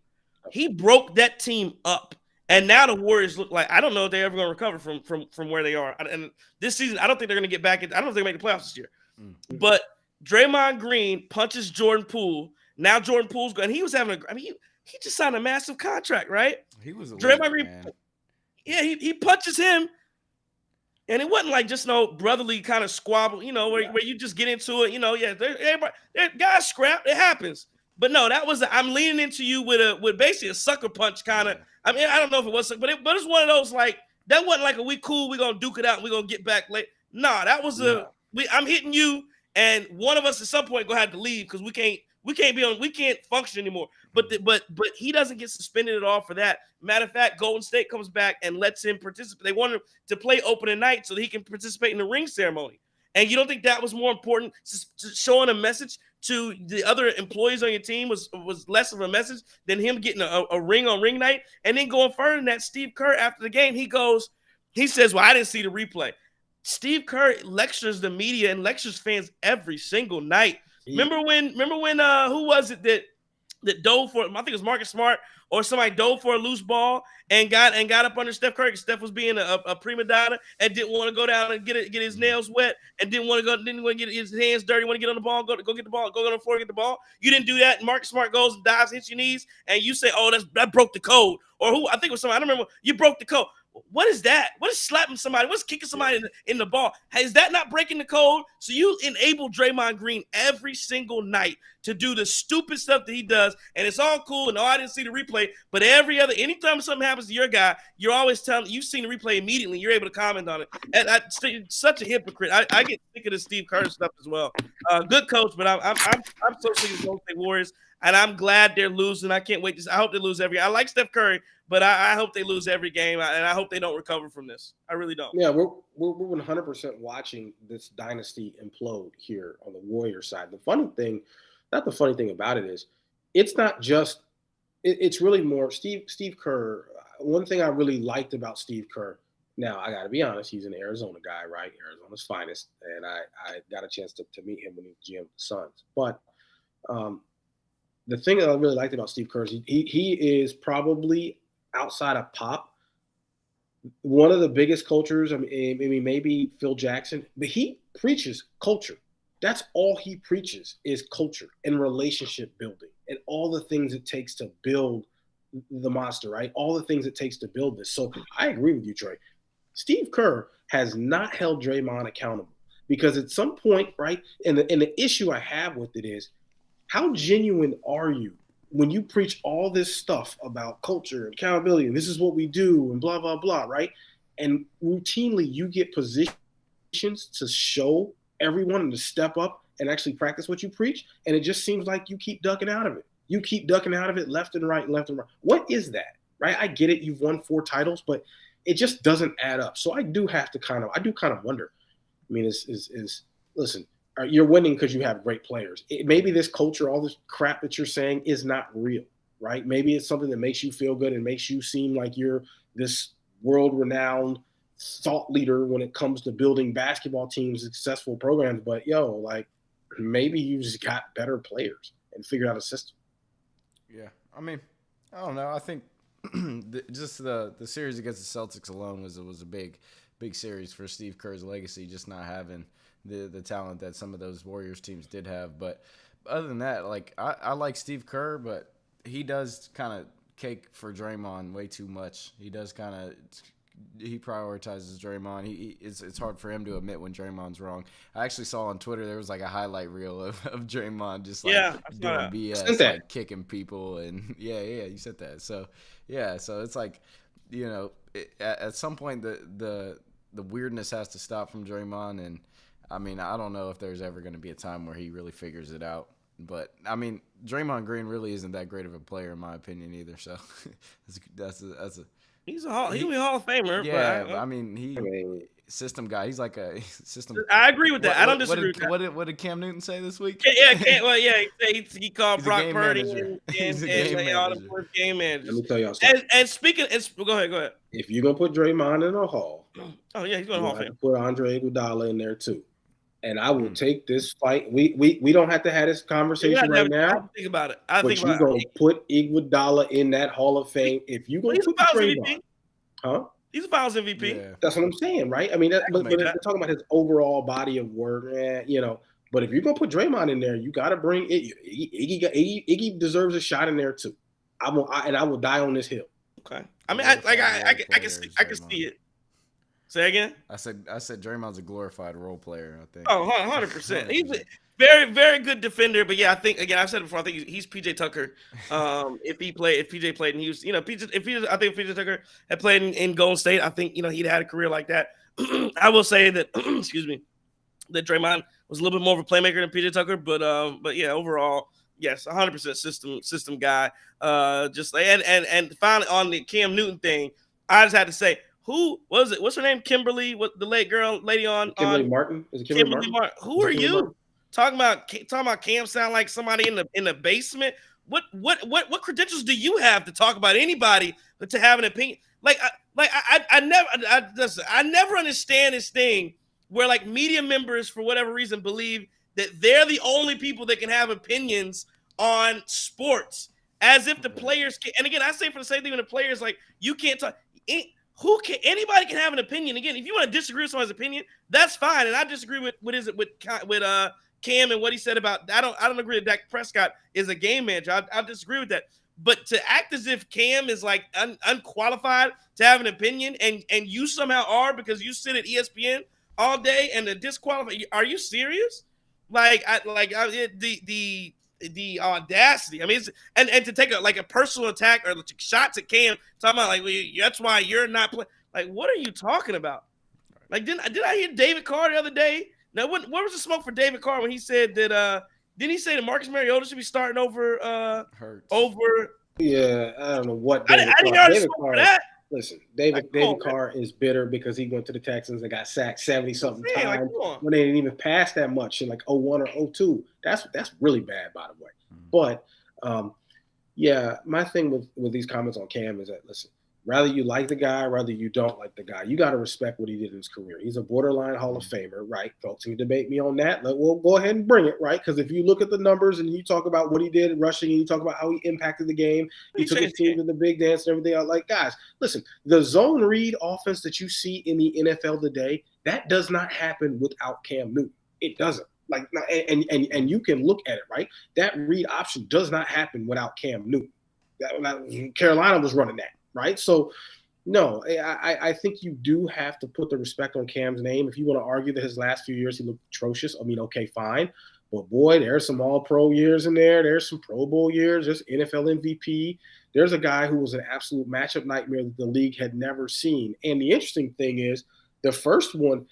He broke that team up, and now the Warriors look like I don't know if they're ever going to recover from where they are. And this season, I don't think they're going to get back. I don't think they make the playoffs this year. Mm-hmm. But Draymond Green punches Jordan Poole. Now Jordan Poole's going. He was having he just signed a massive contract, right? He was a Draymond Green. Man. Yeah, he punches him. And it wasn't like just no brotherly kind of squabble, where you just get into it. Guys scrap, it happens. But no, that was I'm leaning into you with basically a sucker punch kind of. I mean, I don't know if it was, but it's one of those like that wasn't like we cool, we gonna duke it out, and we gonna get back late. Nah, that was I'm hitting you, and one of us at some point gonna have to leave because we can't function anymore. But he doesn't get suspended at all for that. Matter of fact, Golden State comes back and lets him participate. They want him to play opening night so that he can participate in the ring ceremony. And you don't think that was more important? Showing a message to the other employees on your team was less of a message than him getting a ring on ring night? And then going further than that, Steve Kerr after the game, he says, "Well, I didn't see the replay." Steve Kerr lectures the media and lectures fans every single night. Yeah. Remember when who was it that dove for? I think it was Marcus Smart or somebody dove for a loose ball and got up under Steph Curry. Steph was being a prima donna and didn't want to go down and get his nails wet and didn't want to get his hands dirty. Want to get on the ball, go get the ball, go on the floor, get the ball. You didn't do that. And Marcus Smart goes and dives, hits your knees, and you say, "Oh, that broke the code." Or who? I think it was somebody. I don't remember. You broke the code. What is that? What is slapping somebody? What's kicking somebody in the ball? Is that not breaking the code? So you enable Draymond Green every single night to do the stupid stuff that he does, and it's all cool. And I didn't see the replay, but anytime something happens to your guy, you're always telling you've seen the replay immediately. You're able to comment on it. And such a hypocrite. I get sick of the Steve Kerr stuff as well. Good coach, but I'm so sick of the Golden State Warriors, and I'm glad they're losing. I can't wait. I hope they lose every. I like Steph Curry. But I hope they lose every game, and I hope they don't recover from this. I really don't. Yeah, we're 100% watching this dynasty implode here on the Warriors side. Not the funny thing about it is, it's not just. It's really more Steve Kerr. One thing I really liked about Steve Kerr. Now I got to be honest, he's an Arizona guy, right? Arizona's finest, and I got a chance to meet him when he was GM of the Suns. But the thing that I really liked about Steve Kerr is he is probably, outside of Pop, one of the biggest cultures. I mean, maybe Phil Jackson, but he preaches culture. That's all he preaches is culture and relationship building and all the things it takes to build the monster, right? All the things it takes to build this. So I agree with you, Trey. Steve Kerr has not held Draymond accountable because at some point, right, and the issue I have with it is, how genuine are you when you preach all this stuff about culture and accountability and this is what we do and blah, blah, blah, right? And routinely you get positions to show everyone and to step up and actually practice what you preach, and it just seems like you keep ducking out of it. You keep ducking out of it left and right. What is that, right? I get it. You've won 4 titles, but it just doesn't add up. So I do kind of wonder. I mean, listen, you're winning because you have great players. Maybe this culture, all this crap that you're saying is not real, right? Maybe it's something that makes you feel good and makes you seem like you're this world-renowned thought leader when it comes to building basketball teams, successful programs. But, maybe you just got better players. and figure out a system. Yeah, I mean, I don't know. I think just the series against the Celtics alone was a big series for Steve Kerr's legacy, just not having the talent that some of those Warriors teams did have. But other than that, like I like Steve Kerr, but he does kind of cake for Draymond way too much. He does kind of he prioritizes Draymond. It's hard for him to admit when Draymond's wrong. I actually saw on Twitter there was like a highlight reel of Draymond just like doing BS, like kicking people, and you said that. So so it's like, you know, at some point the weirdness has to stop from Draymond, and I mean I don't know if there's ever going to be a time where he really figures it out. But I mean, Draymond Green really isn't that great of a player in my opinion either. So that's a He's a Hall of Famer. Yeah, but I mean, system guy. He's like a system. I agree with that. I don't disagree with that. What did Cam Newton say this week? He called Brock Purdy and all the first game managers. Let me tell y'all something. And speaking, go ahead. If you're gonna put Draymond in a Hall, he's going to Hall of Fame. Put Andre Iguodala in there too. And I will take this fight. We don't have to have this conversation right now. Think about it. But you're going to put Iguodala in that Hall of Fame. If you're going to put Draymond. Huh? He's a Finals MVP. Yeah. That's what I'm saying, right? I mean, but we're talking about his overall body of work, you know. But if you're going to put Draymond in there, you got to bring Iggy deserves a shot in there too. I will die on this hill. Okay. I mean, I can see it. Say again? I said Draymond's a glorified role player, I think. Oh, 100%. He's a very, very good defender. But yeah, I think, again, I've said it before, I think he's PJ Tucker. If PJ played and he was, you know, if PJ Tucker had played in Golden State, I think, you know, he'd had a career like that. I will say that, excuse me, that Draymond was a little bit more of a playmaker than PJ Tucker. But yeah, overall, yes, 100% system guy. And finally on the Cam Newton thing, I just had to say, who was it? What's her name? Kimberly, what the lady on Kimberly Martin? Is it Kimberly Martin? Who are you talking about Cam sound like somebody in the basement? What credentials do you have to talk about anybody but to have an opinion? I never understand this thing where like media members for whatever reason believe that they're the only people that can have opinions on sports, as if the players can. And again, I say for the same thing when the players like you can't talk. Anybody can have an opinion. Again, if you want to disagree with someone's opinion, that's fine. And I disagree with Cam and what he said about. I don't agree that Dak Prescott is a game manager. I disagree with that. But to act as if Cam is like unqualified to have an opinion, and you somehow are because you sit at ESPN all day and to disqualify. Are you serious? The audacity. I mean, and to take a personal attack or shots at Cam, talking about like that's why you're not playing. Like, what are you talking about? Like, did I hear David Carr the other day? Now, what was the smoke for David Carr when he said that? Didn't he say that Marcus Mariota should be starting over? Hurts. Over. Yeah, I don't know what. I didn't hear David Carr. That. Listen, David Carr is bitter because he went to the Texans and got sacked 70-something times when they didn't even pass that much in like 01 or 02. That's really bad, by the way. But yeah, my thing with these comments on Cam is that, listen, rather you like the guy, rather you don't like the guy, you got to respect what he did in his career. He's a borderline Hall of Famer, right? Folks can debate me on that. We'll go ahead and bring it, right? Because if you look at the numbers and you talk about what he did in rushing and you talk about how he impacted the game, he took his team to the big dance and everything else. Like, guys, listen, the zone read offense that you see in the NFL today, that does not happen without Cam Newton. It doesn't. Like, and you can look at it, right? That read option does not happen without Cam Newton. Carolina was running that. Right. So, no, I think you do have to put the respect on Cam's name. If you want to argue that his last few years he looked atrocious, I mean, okay, fine. But, boy, there's some all-pro years in there. There's some Pro Bowl years. There's NFL MVP. There's a guy who was an absolute matchup nightmare that the league had never seen. And the interesting thing is the first one,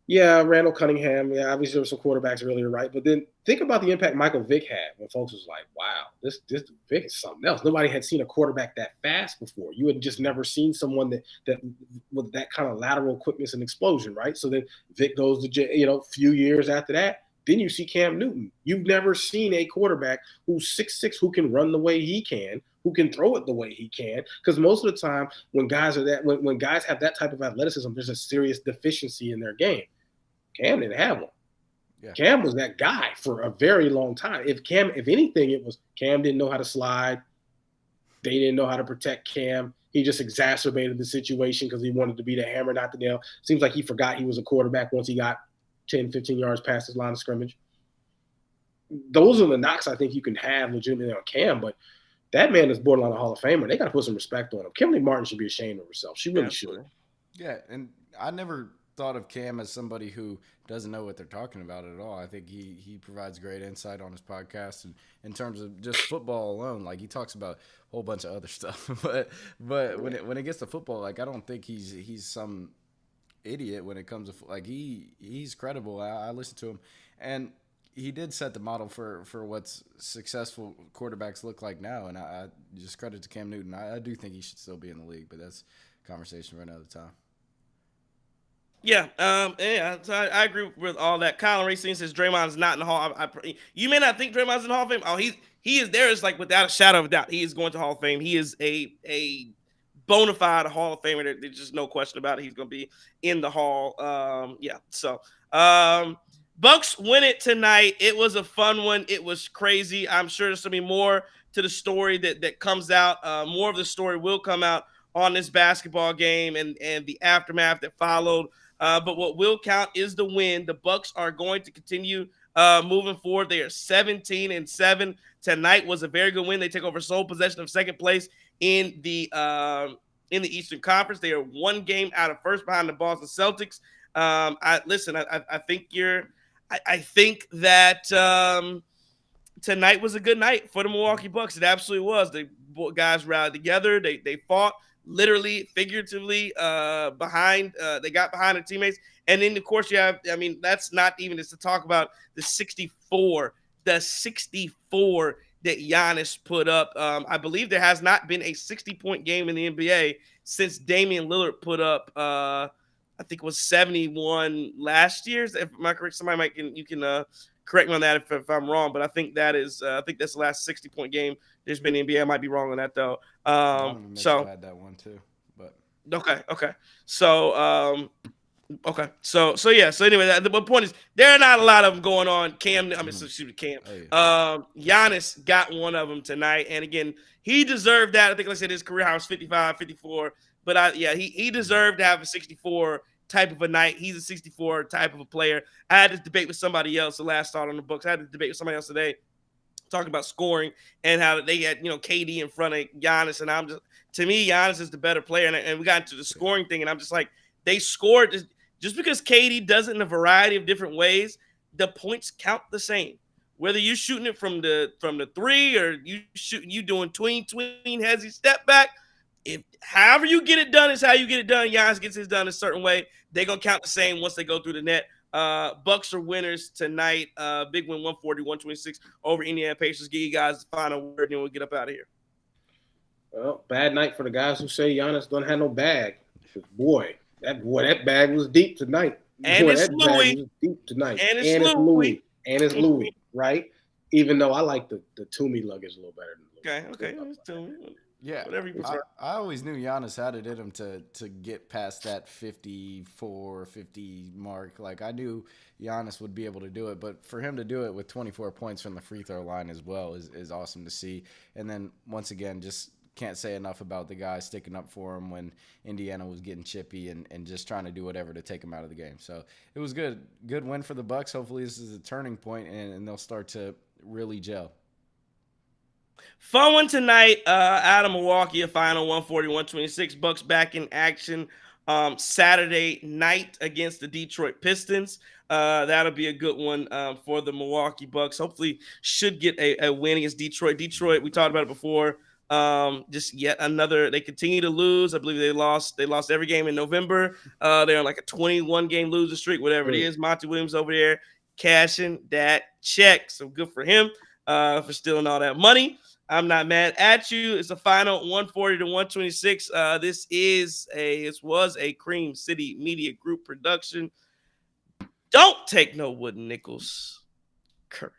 yeah, Randall Cunningham. Yeah, obviously there were some quarterbacks earlier, right? But then think about the impact Michael Vick had when folks was like, wow, this Vick is something else. Nobody had seen a quarterback that fast before. You had just never seen someone that with that kind of lateral quickness and explosion, right? So then Vick goes to, few years after that. Then you see Cam Newton. You've never seen a quarterback who's 6'6", who can run the way he can, who can throw it the way he can. Because most of the time when guys have that type of athleticism, there's a serious deficiency in their game. Cam didn't have one. Yeah. Cam was that guy for a very long time. If anything, it was Cam didn't know how to slide. They didn't know how to protect Cam. He just exacerbated the situation because he wanted to be the hammer, not the nail. Seems like he forgot he was a quarterback once he got 10, 15 yards past his line of scrimmage. Those are the knocks I think you can have legitimately on Cam, but that man is borderline a Hall of Famer. They got to put some respect on him. Kimberly Martin should be ashamed of herself. She really should. Yeah, and I never thought of Cam as somebody who doesn't know what they're talking about at all. I think he provides great insight on his podcast, and in terms of just football alone, like he talks about a whole bunch of other stuff. but when it gets to football, like I don't think he's some idiot when it comes to like he's credible. I listen to him, and he did set the model for what's successful quarterbacks look like now. And I just credit to Cam Newton. I do think he should still be in the league, but that's a conversation for another time. Yeah, so I agree with all that. Colin Racine says Draymond's not in the Hall. You may not think Draymond's in the Hall of Fame. Oh, he is there. Is like without a shadow of a doubt, he is going to Hall of Fame. He is a bona fide Hall of Famer. There's just no question about it. He's going to be in the Hall. Yeah. So, Bucks win it tonight. It was a fun one. It was crazy. I'm sure there's going to be more to the story that comes out. More of the story will come out on this basketball game and the aftermath that followed. But what will count is the win. The Bucks are going to continue moving forward. They are 17-7. Tonight was a very good win. They take over sole possession of second place in the Eastern Conference. They are one game out of first behind the Boston Celtics. I think that tonight was a good night for the Milwaukee Bucks. It absolutely was. The guys rallied together. They fought. Literally, figuratively, behind. They got behind their teammates, and then of course you have. I mean, that's not even just to talk about the 64 that Giannis put up. I believe there has not been a 60-point game in the NBA since Damian Lillard put up. I think it was 71 last year. If am I correct? Somebody you can correct me on that if I'm wrong, but I think that's the last 60-point game there's been in the NBA. I might be wrong on that though. So had that one too, but okay. So okay. So yeah. So anyway, the point is there are not a lot of them going on. Cam. Giannis got one of them tonight, and again, he deserved that. I think, like I said, his career high was 55, 54. But he deserved to have a 64 type of a night. He's a 64 type of a player. I had this debate with somebody else the last start on the Bucks. I had this debate with somebody else today talking about scoring and how they had, KD in front of Giannis. And to me, Giannis is the better player. And we got into the scoring thing, and I'm just like, they scored just because KD does it in a variety of different ways, the points count the same. Whether you're shooting it from the three or you doing tween, hezzy step back, however you get it done is how you get it done. Giannis gets his done a certain way. They're going to count the same once they go through the net. Bucks are winners tonight. Big win 140-126 over Indiana Pacers. Give you guys the final word, and then we'll get up out of here. Well, bad night for the guys who say Giannis don't have no bag. Boy, that bag was deep tonight. And it's Louis. And it's Louis, right? Even though I like the Toomey luggage a little better than Louis. Okay. It's Toomey. Yeah, whatever you prefer. I always knew Giannis had it in him to get past that 54, 50 mark. Like, I knew Giannis would be able to do it, but for him to do it with 24 points from the free throw line as well is awesome to see. And then, once again, just can't say enough about the guy sticking up for him when Indiana was getting chippy and just trying to do whatever to take him out of the game. So, it was good. Good win for the Bucks. Hopefully, this is a turning point, and they'll start to really gel. Fun one tonight out of Milwaukee, a final 140-126. Bucks back in action Saturday night against the Detroit Pistons. That'll be a good one for the Milwaukee Bucks. Hopefully should get a win against Detroit. Detroit, we talked about it before. Just yet another. They continue to lose. I believe they lost every game in November. They're on like a 21-game loser streak, whatever it is. Monty Williams over there cashing that check. So good for him for stealing all that money. I'm not mad at you. It's a final 140-126. This was a Cream City Media Group production. Don't take no wooden nickels. Courage.